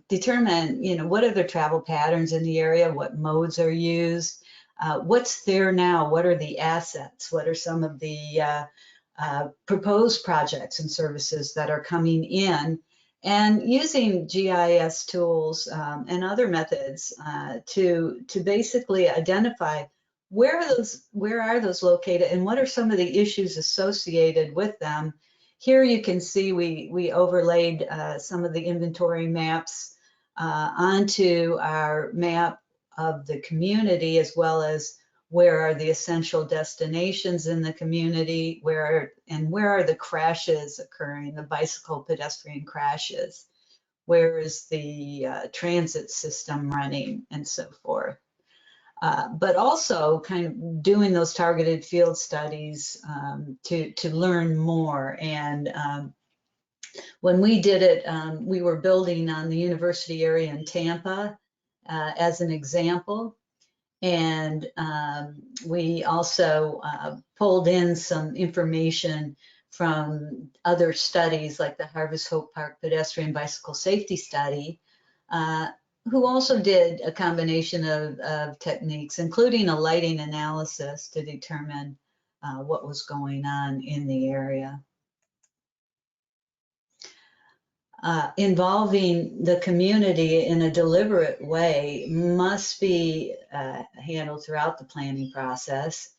Speaker 18: determine, what are the travel patterns in the area, what modes are used, what's there now, what are the assets, what are some of the proposed projects and services that are coming in, and using GIS tools and other methods to basically identify where are those located and what are some of the issues associated with them. Here you can see we overlaid some of the inventory maps onto our map of the community, as well as where are the essential destinations in the community, where are the crashes occurring, the bicycle pedestrian crashes, where is the transit system running, and so forth. But also kind of doing those targeted field studies to learn more. And when we did it, we were building on the university area in Tampa as an example. And we also pulled in some information from other studies like the Harvest Hope Park Pedestrian Bicycle Safety Study, who also did a combination of techniques, including a lighting analysis to determine what was going on in the area. Involving the community in a deliberate way must be handled throughout the planning process.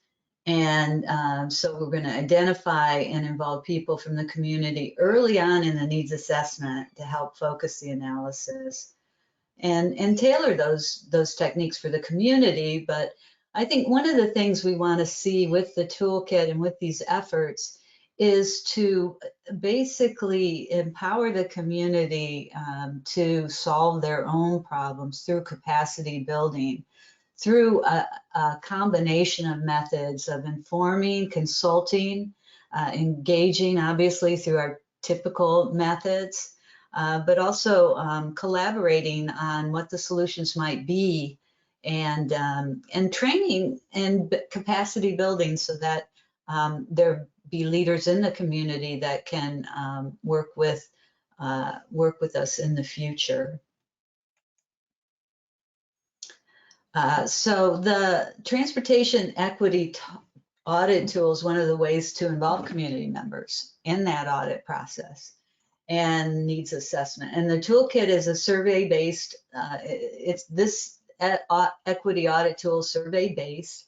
Speaker 18: And so we're going to identify and involve people from the community early on in the needs assessment to help focus the analysis and tailor those techniques for the community. But I think one of the things we want to see with the toolkit and with these efforts is to basically empower the community to solve their own problems through capacity building, through a combination of methods of informing, consulting, engaging, obviously through our typical methods, but also collaborating on what the solutions might be, and training and capacity building so that there be leaders in the community that can work with us in the future. So the transportation equity audit tool is one of the ways to involve community members in that audit process and needs assessment. And the toolkit is a survey-based, it's this equity audit tool survey-based.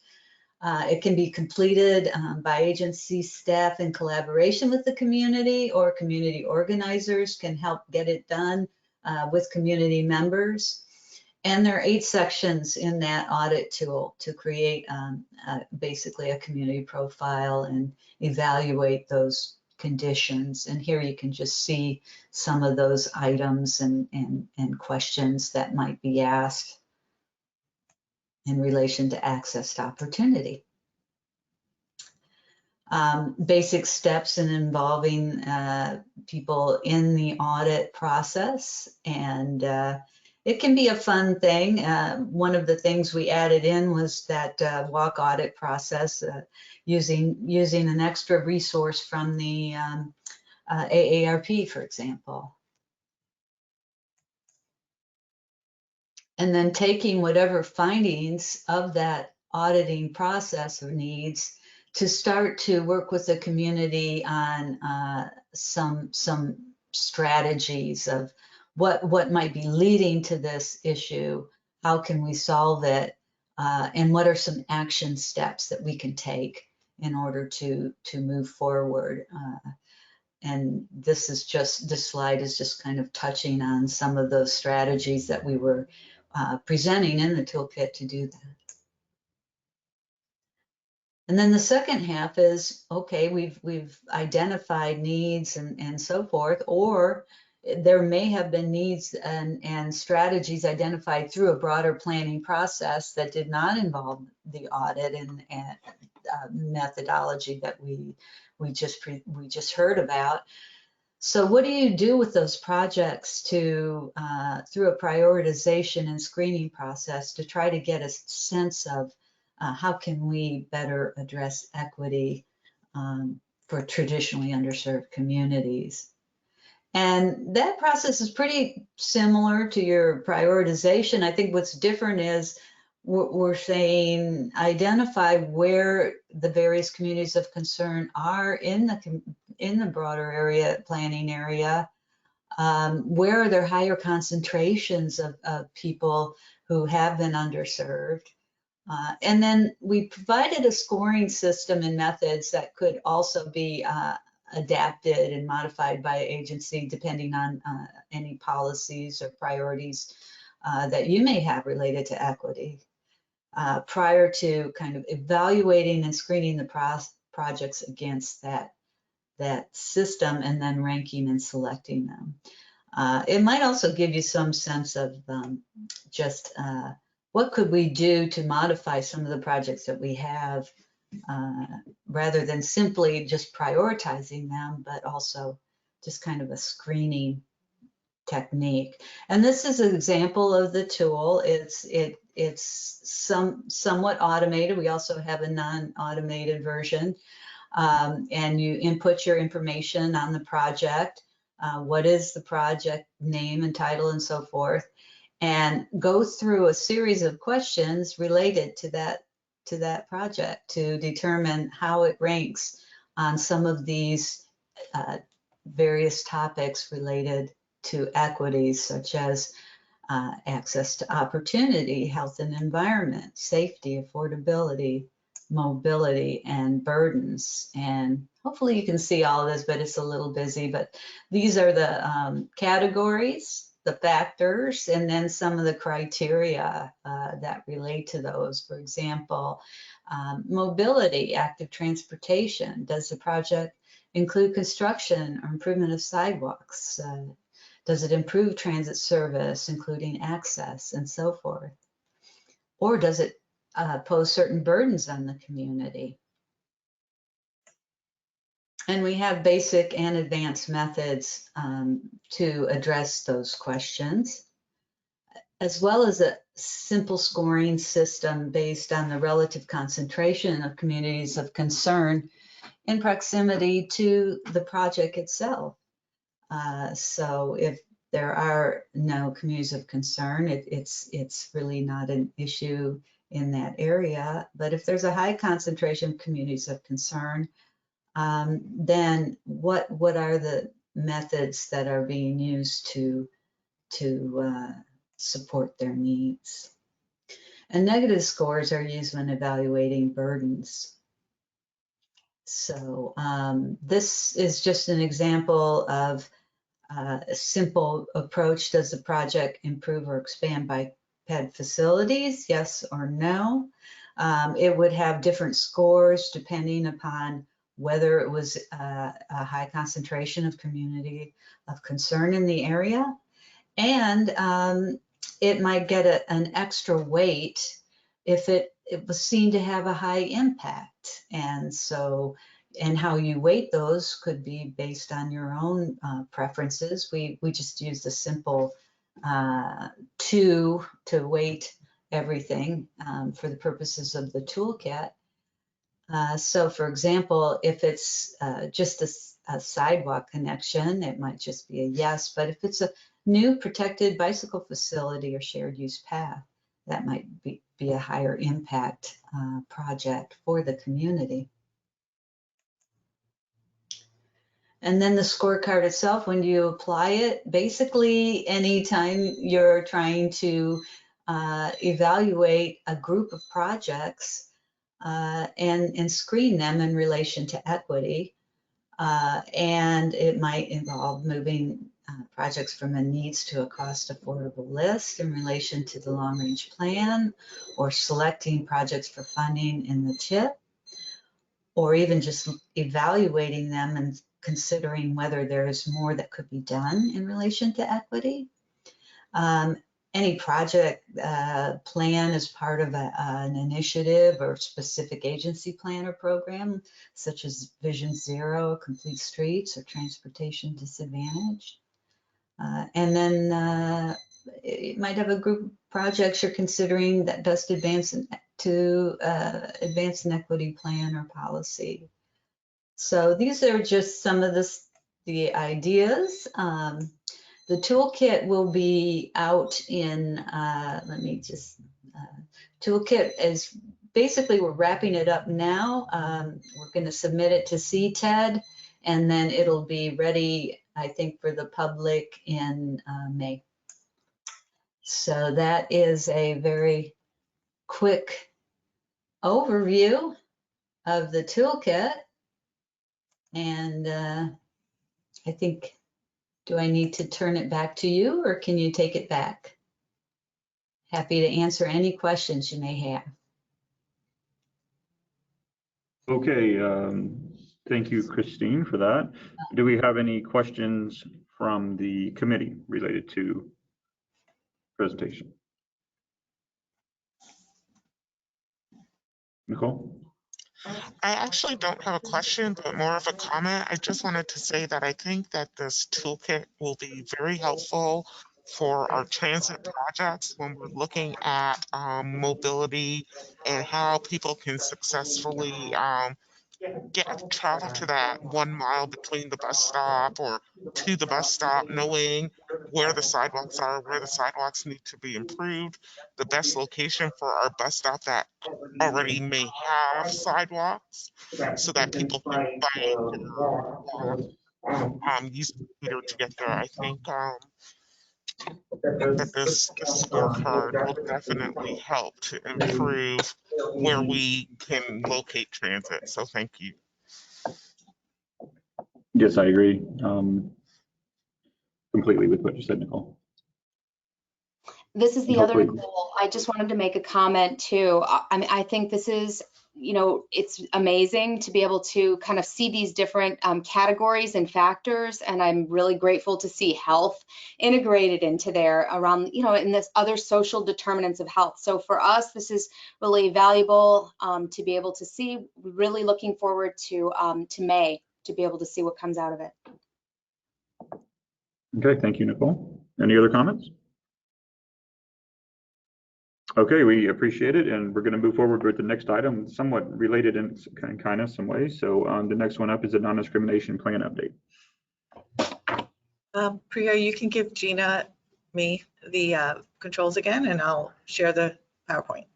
Speaker 18: It can be completed by agency staff in collaboration with the community, or community organizers can help get it done with community members. And there are 8 sections in that audit tool to create basically a community profile and evaluate those conditions. And here you can just see some of those items and questions that might be asked in relation to access to opportunity. Basic steps in involving people in the audit process, and it can be a fun thing. One of the things we added in was that walk audit process, using an extra resource from the AARP, for example. And then taking whatever findings of that auditing process or needs to start to work with the community on some strategies of what might be leading to this issue, how can we solve it, and what are some action steps that we can take in order to move forward. And this slide is just kind of touching on some of those strategies that we were presenting in the toolkit to do that. And then the second half is, okay, we've identified needs and so forth, or there may have been needs and strategies identified through a broader planning process that did not involve the audit and methodology that we just heard about. So what do you do with those projects to through a prioritization and screening process to try to get a sense of how can we better address equity for traditionally underserved communities? And that process is pretty similar to your prioritization. I think what's different is we're saying identify where the various communities of concern are in the broader area, planning area. Where are there higher concentrations of people who have been underserved? And then we provided a scoring system and methods that could also be adapted and modified by agency depending on any policies or priorities that you may have related to equity, prior to kind of evaluating and screening the projects against that system and then ranking and selecting them. It might also give you some sense of just what could we do to modify some of the projects that we have, rather than simply just prioritizing them, but also just kind of a screening technique. And this is an example of the tool. It's somewhat automated. We also have a non-automated version. And you input your information on the project. What is the project name and title and so forth, and go through a series of questions related to that project to determine how it ranks on some of these various topics related to equities, such as access to opportunity, health and environment, safety, affordability, mobility, and burdens. And hopefully you can see all of this, but it's a little busy. But these are the categories, the factors, and then some of the criteria that relate to those. For example, mobility, active transportation. Does the project include construction or improvement of sidewalks? Does it improve transit service, including access and so forth? Or does it pose certain burdens on the community? And we have basic and advanced methods to address those questions, as well as a simple scoring system based on the relative concentration of communities of concern in proximity to the project itself. So if there are no communities of concern, it's really not an issue in that area. But if there's a high concentration of communities of concern, then what are the methods that are being used to support their needs? And negative scores are used when evaluating burdens. So this is just an example of a simple approach. Does the project improve or expand biped facilities? Yes or no? It would have different scores depending upon whether it was a high concentration of community of concern in the area. And it might get an extra weight if it was seen to have a high impact. And so, and how you weight those could be based on your own preferences. We just used a simple 2 to weight everything for the purposes of the toolkit. So for example, if it's just a sidewalk connection, it might just be a yes, but if it's a new protected bicycle facility or shared use path, that might be a higher impact project for the community. And then the scorecard itself, when you apply it, basically anytime you're trying to evaluate a group of projects and screen them in relation to equity, and it might involve moving projects from a needs to a cost affordable list in relation to the long range plan, or selecting projects for funding in the CHIP, or even just evaluating them and considering whether there is more that could be done in relation to equity. Any project plan as part of an initiative or specific agency plan or program, such as Vision Zero, Complete Streets, or Transportation Disadvantaged. And then it might have a group of projects you're considering that best advance to advance an equity plan or policy. So these are just some of the ideas. The toolkit will be out in, let me just, toolkit is basically, we're wrapping it up now. We're going to submit it to CTED, and then it'll be ready, I think, for the public in May. So that is a very quick overview of the toolkit. And I think, do I need to turn it back to you, or can you take it back? Happy to answer any questions you may have.
Speaker 2: Okay, thank you, Christine, for that. Do we have any questions from the committee related to presentation? Nicole?
Speaker 7: I actually don't have a question, but more of a comment. I just wanted to say that I think that this toolkit will be very helpful for our transit projects when we're looking at mobility and how people can successfully travel to that 1 mile between the bus stop or to the bus stop, knowing where the sidewalks are, where the sidewalks need to be improved, the best location for our bus stop that already may have sidewalks, so that people can bike or walk, use the computer to get there. I think that this scorecard will definitely help to improve where we can locate transit. So thank you.
Speaker 2: Yes, I agree completely with what you said, Nicole.
Speaker 10: This is the other Nicole. I just wanted to make a comment too. I mean, I think this is, you know, it's amazing to be able to kind of see these different categories and factors. And I'm really grateful to see health integrated into there around, you know, in this other social determinants of health. So for us, this is really valuable to be able to see. Really looking forward to May. to be able to see what comes out of it.
Speaker 2: Okay, thank you, Nicole. Any other comments? Okay, we appreciate it, and we're going to move forward with the next item, somewhat related in kind of some ways. So the next one up is a non-discrimination plan update.
Speaker 1: Priya, you can give Gina, me, the controls again, and I'll share the PowerPoint.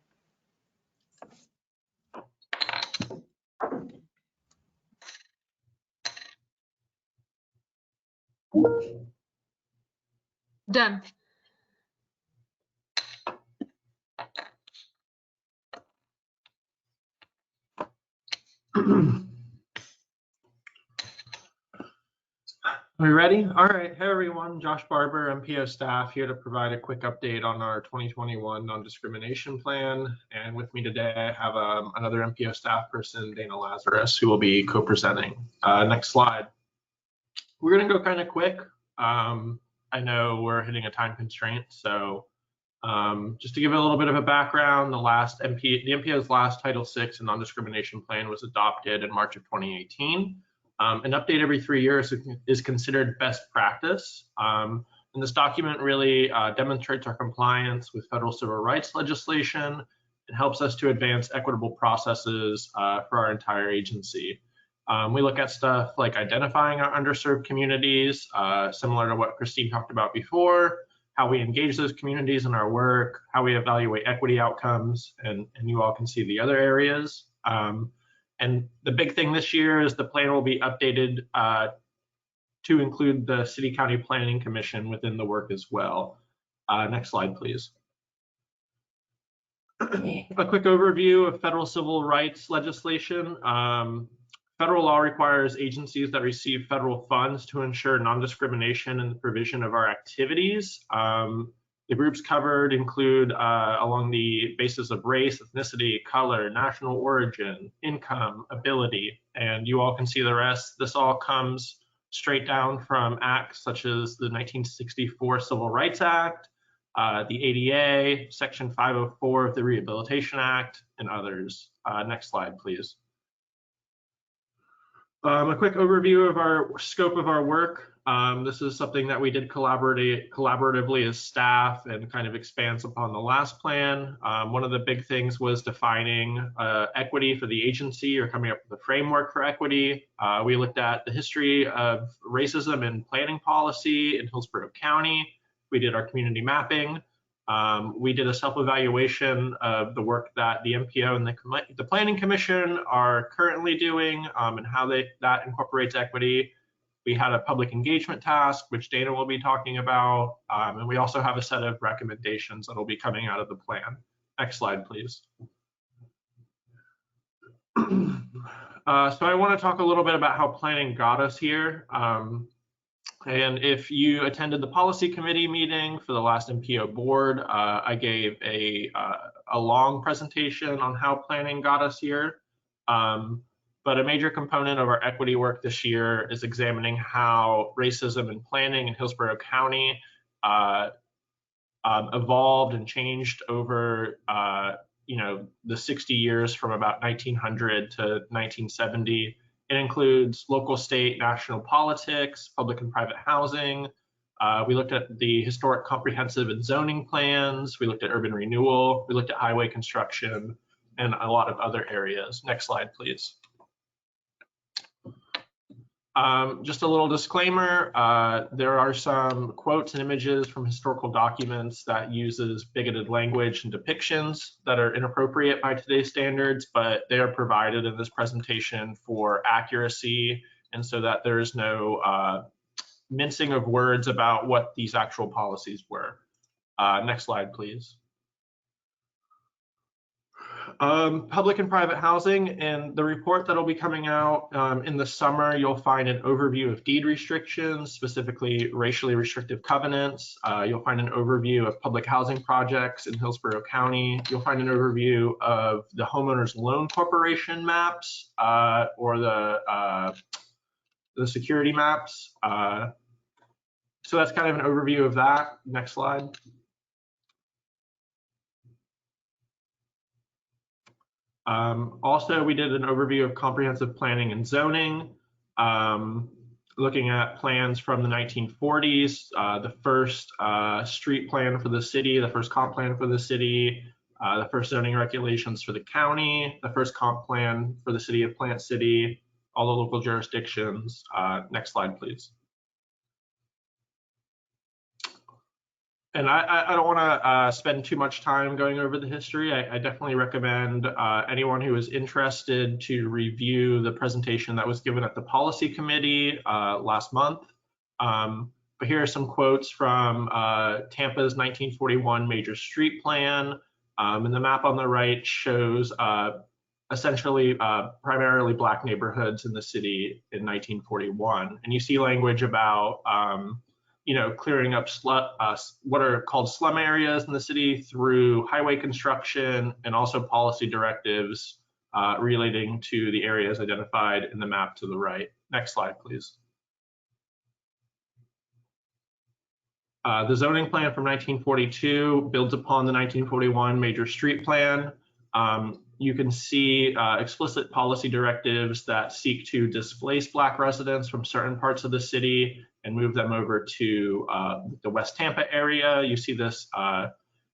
Speaker 12: Done.
Speaker 19: Are we ready? All right. Hey, everyone. Josh Barber, MPO staff, here to provide a quick update on our 2021 non-discrimination plan. And with me today, I have another MPO staff person, Dana Lazarus, who will be co-presenting. Next slide. We're going to go kind of quick. I know we're hitting a time constraint, so just to give a little bit of a background, the MPO's last Title VI and non-discrimination plan was adopted in March of 2018. An update every 3 years is considered best practice. And this document really demonstrates our compliance with federal civil rights legislation. It helps us to advance equitable processes for our entire agency. We look at stuff like identifying our underserved communities, similar to what Christine talked about before, how we engage those communities in our work, how we evaluate equity outcomes, and you all can see the other areas. And the big thing this year is the plan will be updated to include the City County Planning Commission within the work as well. Next slide, please. A quick overview of federal civil rights legislation. Federal law requires agencies that receive federal funds to ensure non-discrimination in the provision of our activities. The groups covered include along the basis of race, ethnicity, color, national origin, income, ability, and you all can see the rest. This all comes straight down from acts such as the 1964 Civil Rights Act, the ADA, Section 504 of the Rehabilitation Act, and others. Next slide, please. A quick overview of our scope of our work. This is something that we did collaboratively as staff and kind of expands upon the last plan. One of the big things was defining equity for the agency or coming up with a framework for equity. We looked at the history of racism and planning policy in Hillsborough County. We did our community mapping. We did a self-evaluation of the work that the MPO and the Planning Commission are currently doing and how that incorporates equity. We had a public engagement task, which Dana will be talking about, and we also have a set of recommendations that will be coming out of the plan. Next slide, please. So I want to talk a little bit about how planning got us here. And if you attended the policy committee meeting for the last MPO board, I gave a long presentation on how planning got us here. But a major component of our equity work this year is examining how racism and planning in Hillsborough County evolved and changed over the 60 years from about 1900 to 1970. It includes local, state, national politics, public and private housing. We looked at the historic comprehensive and zoning plans. We looked at urban renewal. We looked at highway construction and a lot of other areas. Next slide, please. Just a little disclaimer, there are some quotes and images from historical documents that uses bigoted language and depictions that are inappropriate by today's standards, but they are provided in this presentation for accuracy and so that there is no mincing of words about what these actual policies were. Next slide, please. Public and private housing, and the report that'll be coming out in the summer, you'll find an overview of deed restrictions, specifically racially restrictive covenants. You'll find an overview of public housing projects in Hillsborough County. You'll find an overview of the Homeowners Loan Corporation maps or the security maps. So that's kind of an overview of that. Next slide. Also, we did an overview of comprehensive planning and zoning. looking at plans from the 1940s, the first street plan for the city, the first comp plan for the city, the first zoning regulations for the county, the first comp plan for the city of Plant City, all the local jurisdictions. Next slide, please. And I don't want to spend too much time going over the history. I definitely recommend anyone who is interested to review the presentation that was given at the policy committee last month. But here are some quotes from Tampa's 1941 major street plan. And the map on the right shows essentially primarily Black neighborhoods in the city in 1941. And you see language about clearing up what are called slum areas in the city through highway construction, and also policy directives relating to the areas identified in the map to the right. Next slide, please. The zoning plan from 1942 builds upon the 1941 major street plan. You can see explicit policy directives that seek to displace Black residents from certain parts of the city and move them over to the West Tampa area. You see this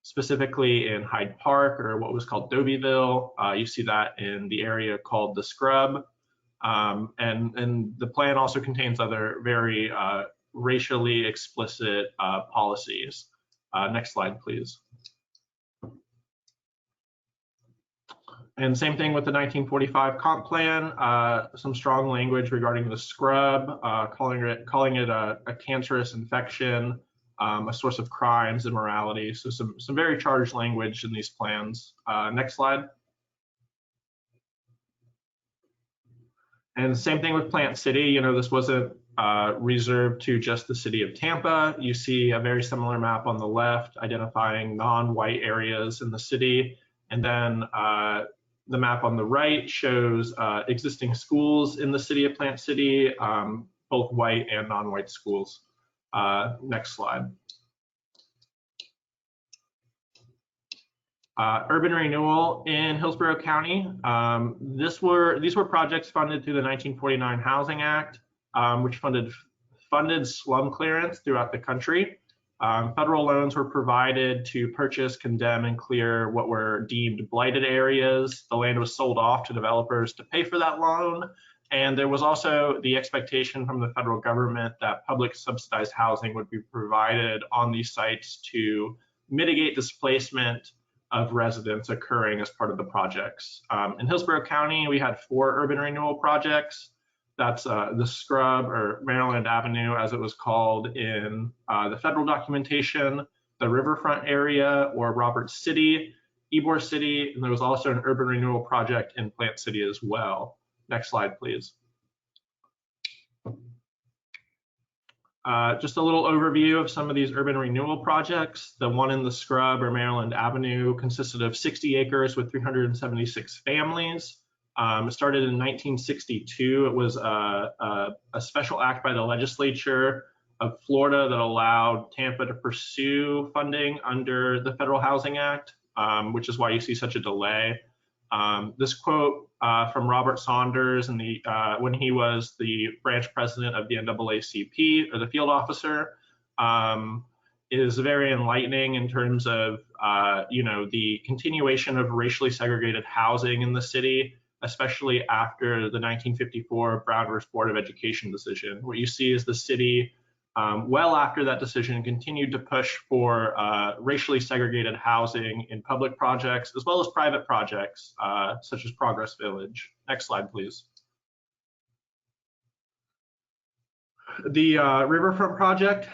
Speaker 19: specifically in Hyde Park, or what was called Dobyville. You see that in the area called the Scrub. And the plan also contains other very racially explicit policies. Next slide, please. And same thing with the 1945 comp plan, some strong language regarding the Scrub, calling it a cancerous infection, a source of crimes, immorality. So some very charged language in these plans. Next slide. And same thing with Plant City. This wasn't reserved to just the city of Tampa. You see a very similar map on the left identifying non-white areas in the city. And then the map on the right shows existing schools in the city of Plant City, both white and non-white schools. Next slide. Urban renewal in Hillsborough County. These were projects funded through the 1949 Housing Act, which funded slum clearance throughout the country. Federal loans were provided to purchase, condemn, and clear what were deemed blighted areas. The land was sold off to developers to pay for that loan. And there was also the expectation from the federal government that public subsidized housing would be provided on these sites to mitigate displacement of residents occurring as part of the projects. In Hillsborough County, we had 4 urban renewal projects. That's the Scrub, or Maryland Avenue, as it was called in the federal documentation, the Riverfront area, or Roberts City, Ybor City, and there was also an urban renewal project in Plant City as well. Next slide, please. Just a little overview of some of these urban renewal projects. The one in the Scrub, or Maryland Avenue, consisted of 60 acres with 376 families. It started in 1962. It was a special act by the legislature of Florida that allowed Tampa to pursue funding under the Federal Housing Act, which is why you see such a delay. This quote from Robert Saunders when he was the branch president of the NAACP, or the field officer, is very enlightening in terms of the continuation of racially segregated housing in the city, especially after the 1954 Brown versus Board of Education decision. What you see is the city, well after that decision, continued to push for racially segregated housing in public projects, as well as private projects, such as Progress Village. Next slide, please. The Riverfront project,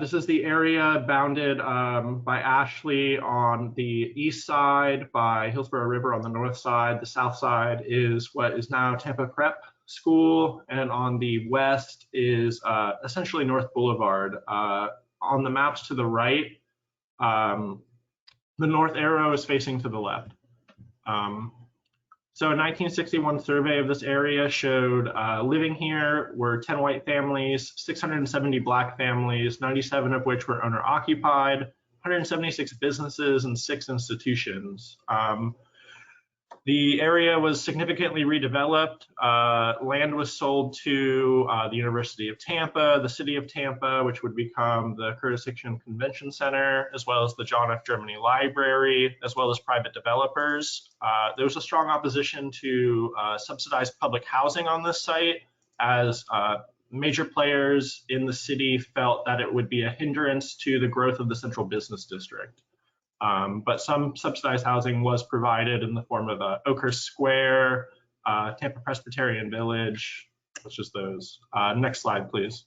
Speaker 19: this is the area bounded by Ashley on the east side, by Hillsborough River on the north side. The south side is what is now Tampa Prep School, and on the west is essentially North Boulevard. On the maps to the right, the north arrow is facing to the left. So a 1961 survey of this area showed living here were 10 white families, 670 black families, 97 of which were owner occupied, 176 businesses, and 6 institutions. The area was significantly redeveloped. Land was sold to the University of Tampa, the City of Tampa, which would become the Curtis Hickson Convention Center, as well as the John F. Germany Library, as well as private developers. There was a strong opposition to subsidized public housing on this site, as major players in the city felt that it would be a hindrance to the growth of the central business district. But some subsidized housing was provided in the form of Oakhurst Square, Tampa Presbyterian Village, which is those. Next slide, please.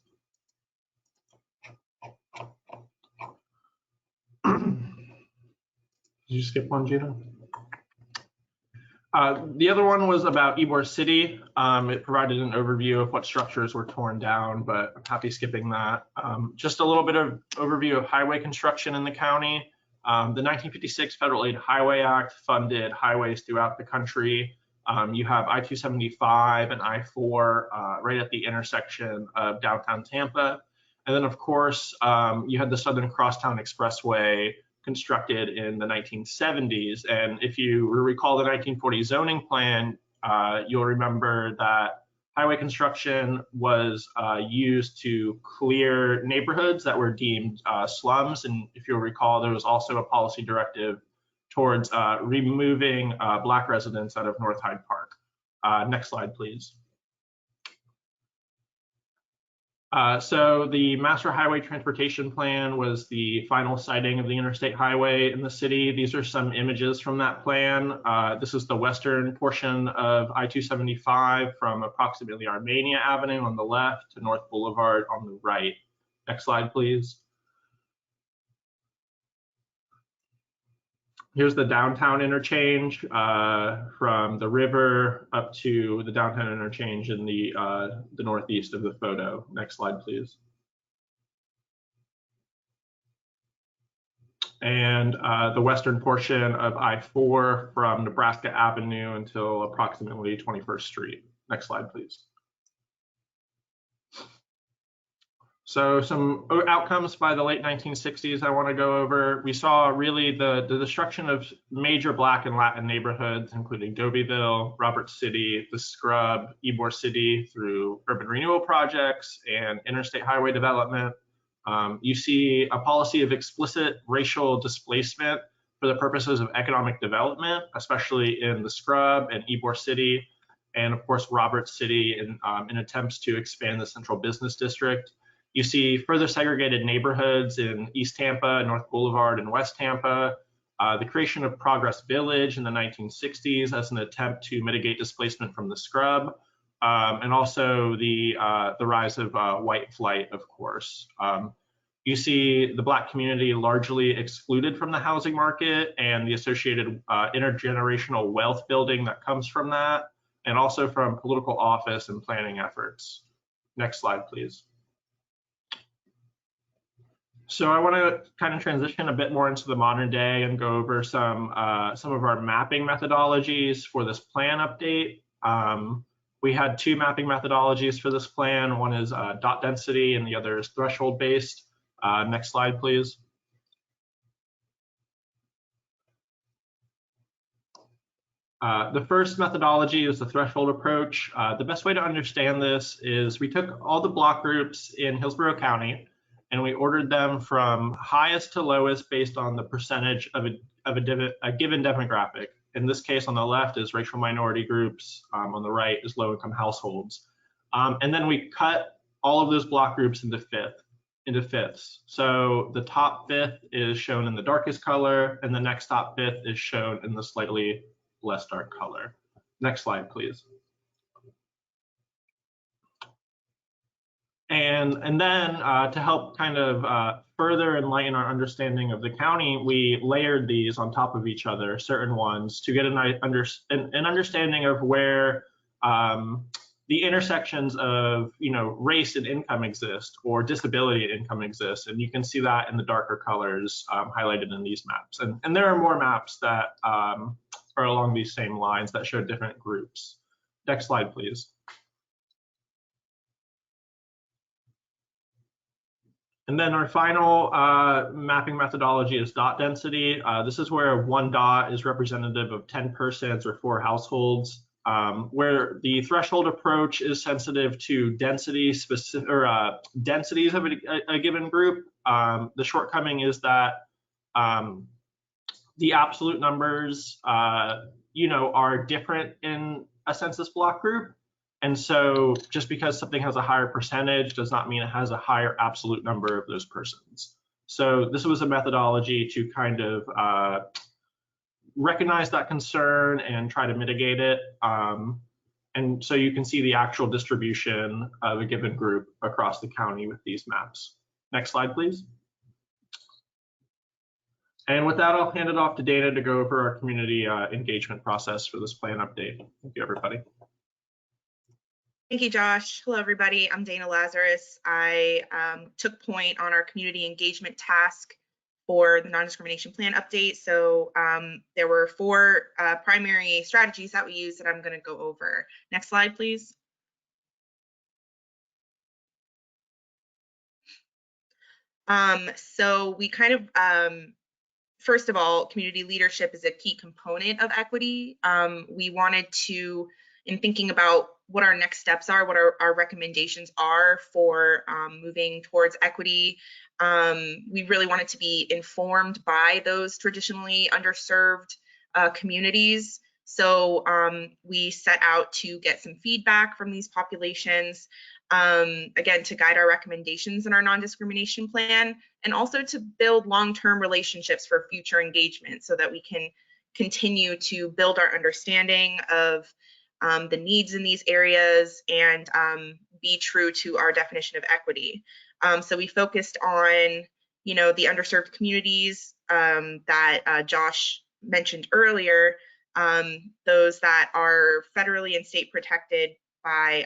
Speaker 19: Did you skip one, Gina? The other one was about Ybor City. It provided an overview of what structures were torn down, but I'm happy skipping that. Just a little bit of overview of highway construction in the county. The 1956 Federal Aid Highway Act funded highways throughout the country. You have I-275 and I-4 right at the intersection of downtown Tampa. And then, of course, you had the Southern Crosstown Expressway constructed in the 1970s. And if you recall the 1940 zoning plan, you'll remember that highway construction was used to clear neighborhoods that were deemed slums. And if you'll recall, there was also a policy directive towards removing Black residents out of North Hyde Park. Next slide, please. So the Master Highway Transportation Plan was the final siting of the interstate highway in the city. These are some images from that plan. This is the western portion of I-275 from approximately Armenia Avenue on the left to North Boulevard on the right. Next slide, please. Here's the downtown interchange from the river up to the downtown interchange in the northeast of the photo. Next slide, please. And the western portion of I-4 from Nebraska Avenue until approximately 21st Street. Next slide, please. So some outcomes by the late 1960s I want to go over. We saw really the destruction of major Black and Latin neighborhoods, including Dobyville, Roberts City, the Scrub, Ybor City through urban renewal projects and interstate highway development. You see a policy of explicit racial displacement for the purposes of economic development, especially in the Scrub and Ybor City, and of course Roberts City in attempts to expand the central business district. You see further segregated neighborhoods in East Tampa, North Boulevard, and West Tampa. The creation of Progress Village in the 1960s as an attempt to mitigate displacement from the Scrub, and also the rise of white flight, of course. You see the Black community largely excluded from the housing market and the associated intergenerational wealth building that comes from that, and also from political office and planning efforts. Next slide, please. So I want to kind of transition a bit more into the modern day and go over some of our mapping methodologies for this plan update. We had two mapping methodologies for this plan. One is dot density and the other is threshold based. Next slide, please. The first methodology is the threshold approach. The best way to understand this is we took all the block groups in Hillsborough County and we ordered them from highest to lowest based on the percentage of a given demographic. In this case, on the left is racial minority groups, on the right is low-income households. And then we cut all of those block groups into fifths. So the top fifth is shown in the darkest color, and the next top fifth is shown in the slightly less dark color. Next slide, please. And then to help kind of further enlighten our understanding of the county, we layered these on top of each other, certain ones, to get an understanding of where the intersections of race and income exist, or disability and income exist. And you can see that in the darker colors highlighted in these maps. And there are more maps that are along these same lines that show different groups. Next slide, please. And then our final mapping methodology is dot density. This is where one dot is representative of 10 persons or 4 households, where the threshold approach is sensitive to density specific or densities of a given group. The shortcoming is that the absolute numbers, are different in a census block group. And so just because something has a higher percentage does not mean it has a higher absolute number of those persons. So this was a methodology to kind of recognize that concern and try to mitigate it. And so you can see the actual distribution of a given group across the county with these maps. Next slide, please. And with that, I'll hand it off to Dana to go over our community engagement process for this plan update. Thank you, everybody.
Speaker 20: Thank you, Josh. Hello, everybody. I'm Dana Lazarus. I took point on our community engagement task for the non-discrimination plan update. So there were 4 primary strategies that we used that I'm going to go over. Next slide, please. So we kind of, first of all, community leadership is a key component of equity. We wanted to, in thinking about what our next steps are, what our recommendations are for moving towards equity, we really wanted to be informed by those traditionally underserved communities. So we set out to get some feedback from these populations, again, to guide our recommendations in our non-discrimination plan, and also to build long-term relationships for future engagement so that we can continue to build our understanding of the needs in these areas and be true to our definition of equity. So we focused on, the underserved communities that Josh mentioned earlier, those that are federally and state protected by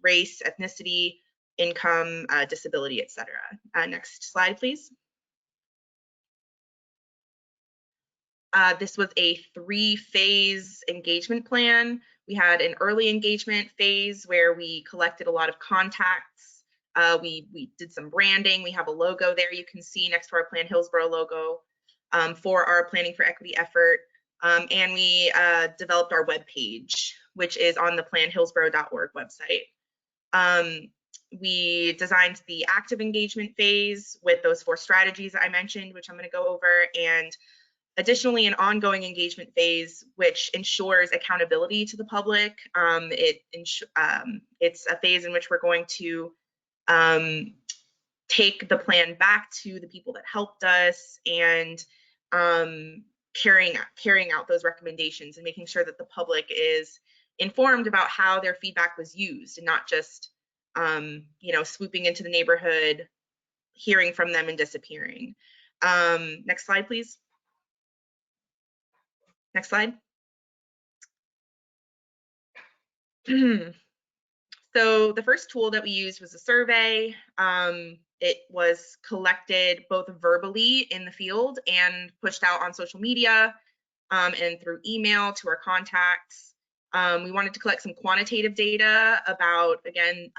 Speaker 20: race, ethnicity, income, disability, etc. Next slide, please. This was a 3-phase engagement plan. We had an early engagement phase where we collected a lot of contacts. We did some branding. We have a logo there you can see next to our Plan Hillsborough logo for our Planning for Equity effort. And we developed our webpage, which is on the planhillsborough.org website. We designed the active engagement phase with those 4 strategies that I mentioned, which I'm going to go over, and additionally, an ongoing engagement phase, which ensures accountability to the public. It's a phase in which we're going to take the plan back to the people that helped us and carrying out those recommendations and making sure that the public is informed about how their feedback was used and not just swooping into the neighborhood, hearing from them and disappearing. Next slide, please. Next slide. So the first tool that we used was a survey. It was collected both verbally in the field and pushed out on social media and through email to our contacts. We wanted to collect some quantitative data about, again,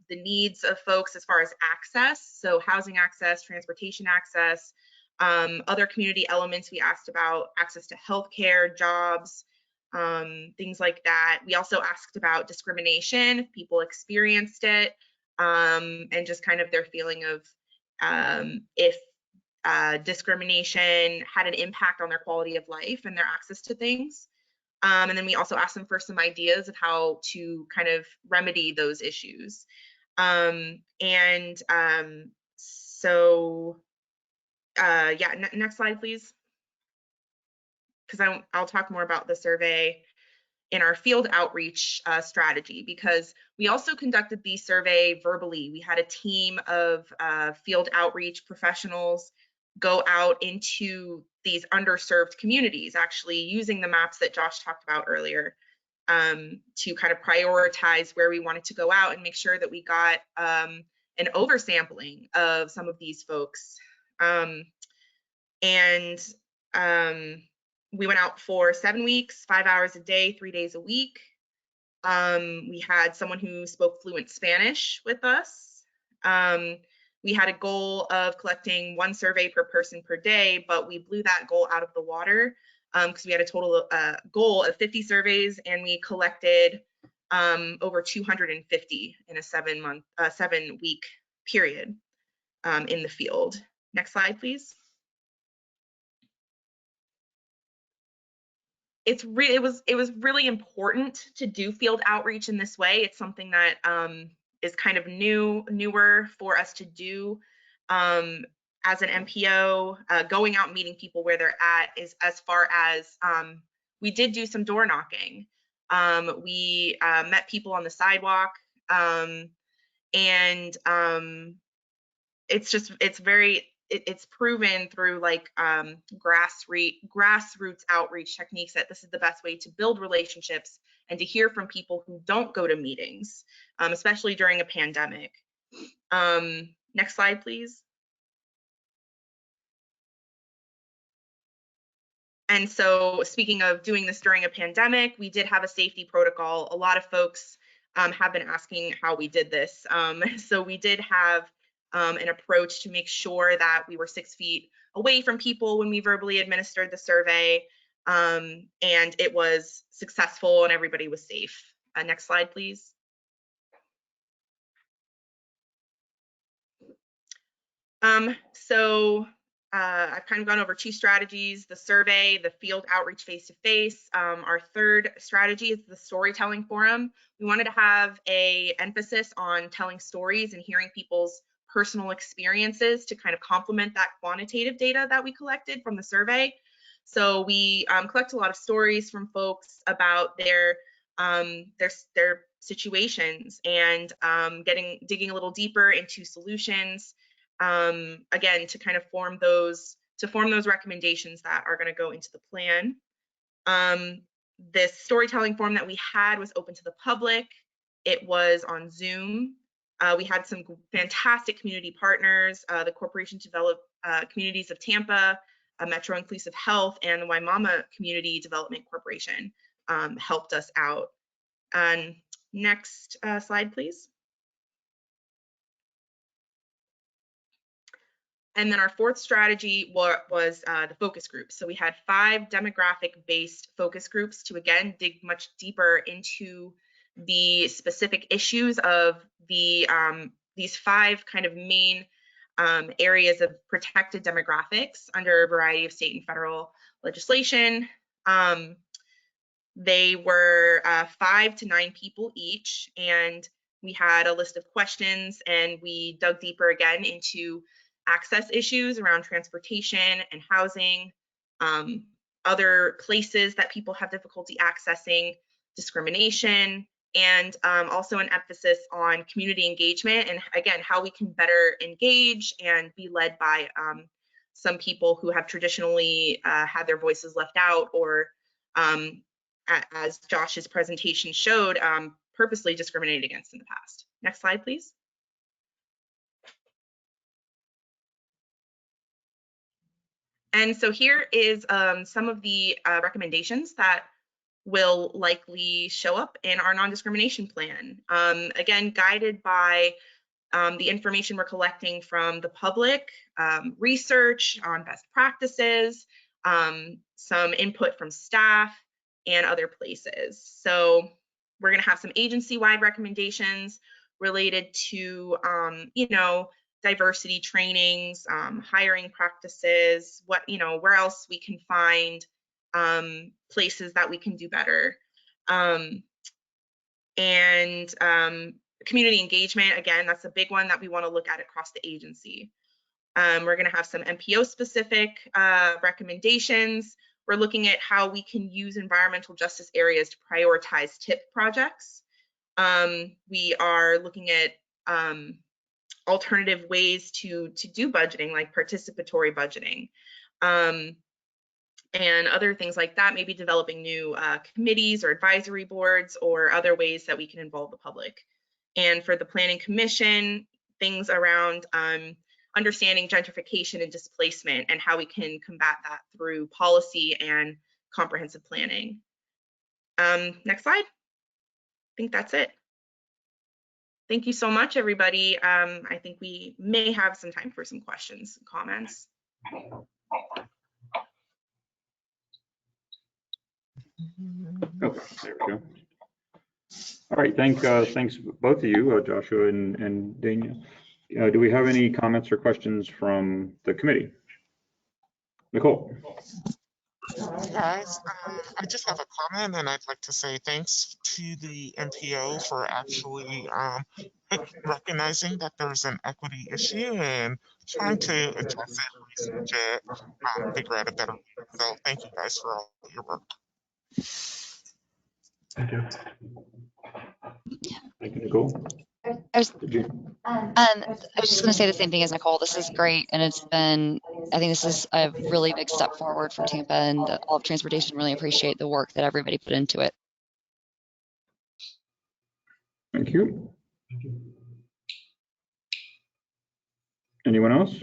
Speaker 20: the needs of folks as far as access, so housing access, transportation access, other community elements. We asked about access to healthcare, jobs, things like that. We also asked about discrimination, if people experienced it, and just kind of their feeling of if discrimination had an impact on their quality of life and their access to things. And then we also asked them for some ideas of how to kind of remedy those issues. Next slide, please. Because I'll talk more about the survey in our field outreach strategy, because we also conducted the survey verbally. We had a team of field outreach professionals go out into these underserved communities, actually using the maps that Josh talked about earlier to kind of prioritize where we wanted to go out and make sure that we got an oversampling of some of these folks. We went out for 7 weeks, 5 hours a day, 3 days a week. We had someone who spoke fluent Spanish with us. We had a goal of collecting 1 survey per person per day, but we blew that goal out of the water because we had a total goal of 50 surveys, and we collected over 250 in a 7-week period in the field. Next slide, please. It was really important to do field outreach in this way. It's something that is kind of newer for us to do as an MPO. Going out and meeting people where they're at, is as far as we did do some door knocking. We met people on the sidewalk, and it's proven through like grassroots outreach techniques that this is the best way to build relationships and to hear from people who don't go to meetings, especially during a pandemic. Next slide, please. And so, speaking of doing this during a pandemic, we did have a safety protocol. A lot of folks have been asking how we did this. So we did have an approach to make sure that we were 6 feet away from people when we verbally administered the survey, and it was successful and everybody was safe. Next slide, please. I've kind of gone over 2 strategies: the survey, the field outreach face-to-face. Our third strategy is the storytelling forum. We wanted to have an emphasis on telling stories and hearing people's personal experiences to kind of complement that quantitative data that we collected from the survey. So we collect a lot of stories from folks about their situations and digging a little deeper into solutions. Again, to kind of form those recommendations that are going to go into the plan. This storytelling forum that we had was open to the public. It was on Zoom. We had some fantastic community partners. The Corporation to Develop Communities of Tampa, Metro Inclusive Health, and the Waimama Community Development Corporation helped us out. And next slide, please. And then our fourth strategy was the focus groups. So we had 5 demographic-based focus groups to, again, dig much deeper into the specific issues of these 5 kind of main areas of protected demographics under a variety of state and federal legislation. They were 5 to 9 people each, and we had a list of questions, and we dug deeper again into access issues around transportation and housing, other places that people have difficulty accessing, discrimination, and also an emphasis on community engagement and, again, how we can better engage and be led by some people who have traditionally had their voices left out, or as Josh's presentation showed, purposely discriminated against in the past. Next slide, please. And so here is some of the recommendations that will likely show up in our non-discrimination plan. Again, guided by the information we're collecting from the public, research on best practices, some input from staff, and other places. So we're going to have some agency-wide recommendations related to, diversity trainings, hiring practices, where else we can find places that we can do better. And community engagement, again, that's a big one that we want to look at across the agency. We're going to have some MPO specific recommendations. We're looking at how we can use environmental justice areas to prioritize TIP projects. We are looking at alternative ways to do budgeting, like participatory budgeting, and other things like that, maybe developing new committees or advisory boards or other ways that we can involve the public. And for the Planning Commission, things around understanding gentrification and displacement and how we can combat that through policy and comprehensive planning. Next slide. I think that's it. thank you so much, everybody. I think we may have some time for some questions, comments.
Speaker 2: Oh, there we go. All right, thanks both of you, Joshua and Dana. Do we have any comments or questions from the committee? Nicole.
Speaker 7: Guys, I just have a comment, and I'd like to say thanks to the MPO for actually recognizing that there's an equity issue and trying to address it, research it, figure out a better way. So thank you guys for all your work.
Speaker 2: Thank you. Thank you, Nicole.
Speaker 21: I was just going to say the same thing as Nicole. This is great, and I think this is a really big step forward for Tampa and all of transportation. Really appreciate the work that everybody put into it.
Speaker 2: Thank you. Anyone else?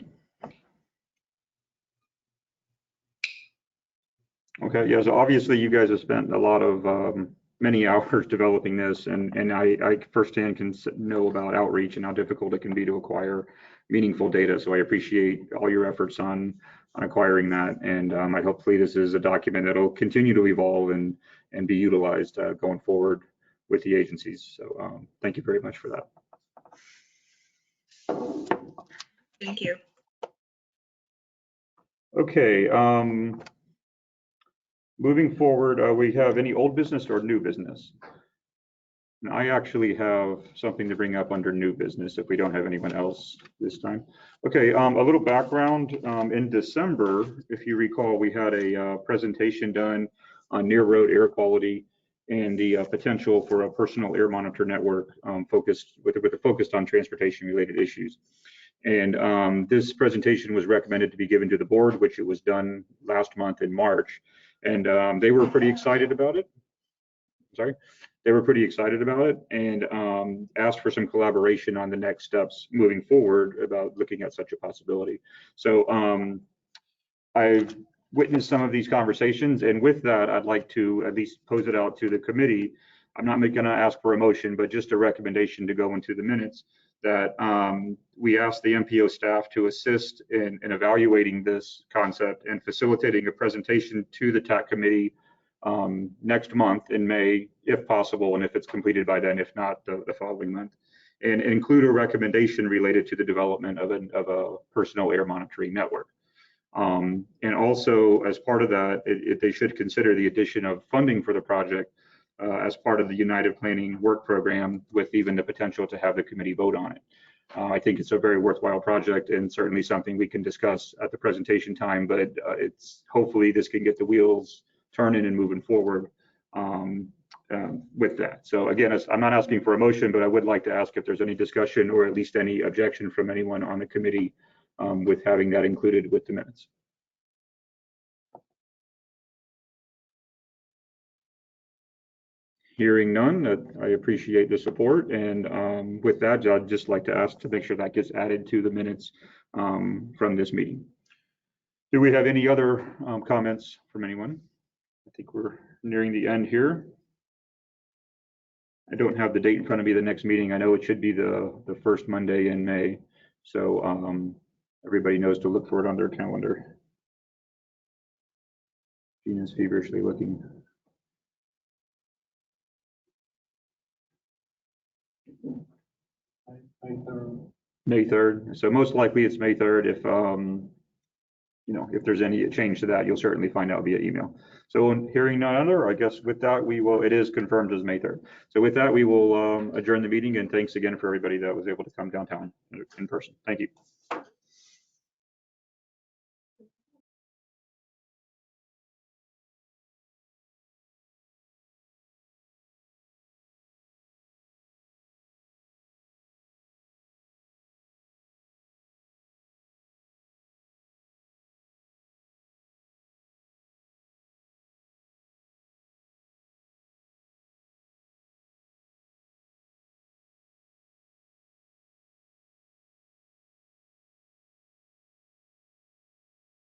Speaker 2: Okay, yeah, so obviously you guys have spent a lot of many hours developing this, and I firsthand can know about outreach and how difficult it can be to acquire meaningful data. So I appreciate all your efforts on acquiring that, and hopefully this is a document that'll continue to evolve and be utilized going forward with the agencies. So thank you very much for that.
Speaker 20: Thank you.
Speaker 2: Okay. Moving forward, we have any old business or new business? And I actually have something to bring up under new business if we don't have anyone else this time. Okay, a little background. In December, if you recall, we had a presentation done on near road air quality and the potential for a personal air monitor network focused on transportation related issues. And this presentation was recommended to be given to the board, which it was done last month in March. And they were pretty excited about it. They were pretty excited about it and asked for some collaboration on the next steps moving forward about looking at such a possibility. So I've witnessed some of these conversations, and with that, I'd like to at least pose it out to the committee. I'm not going to ask for a motion, but just a recommendation to go into the minutes that we ask the MPO staff to assist in evaluating this concept and facilitating a presentation to the TAC committee next month in May, if possible, and if it's completed by then, if not, the following month, and include a recommendation related to the development of a personal air monitoring network. And also, as part of that, they should consider the addition of funding for the project as part of the United Planning Work Program, with even the potential to have the committee vote on it. I think it's a very worthwhile project and certainly something we can discuss at the presentation time, but it's hopefully this can get the wheels turning and moving forward with that. So again, I'm not asking for a motion, but I would like to ask if there's any discussion or at least any objection from anyone on the committee with having that included with the minutes. Hearing none, I appreciate the support, and with that, I'd just like to ask to make sure that gets added to the minutes from this meeting. Do we have any other comments from anyone? I think we're nearing the end here. I don't have the date in front of me, the next meeting. I know it should be the first Monday in May, so everybody knows to look for it on their calendar. Gina's feverishly looking. May 3rd. So most likely it's May 3rd. If if there's any change to that, you'll certainly find out via email. So hearing none other, I guess with that it is confirmed as May 3rd. So with that, we will adjourn the meeting, and thanks again for everybody that was able to come downtown in person. Thank you.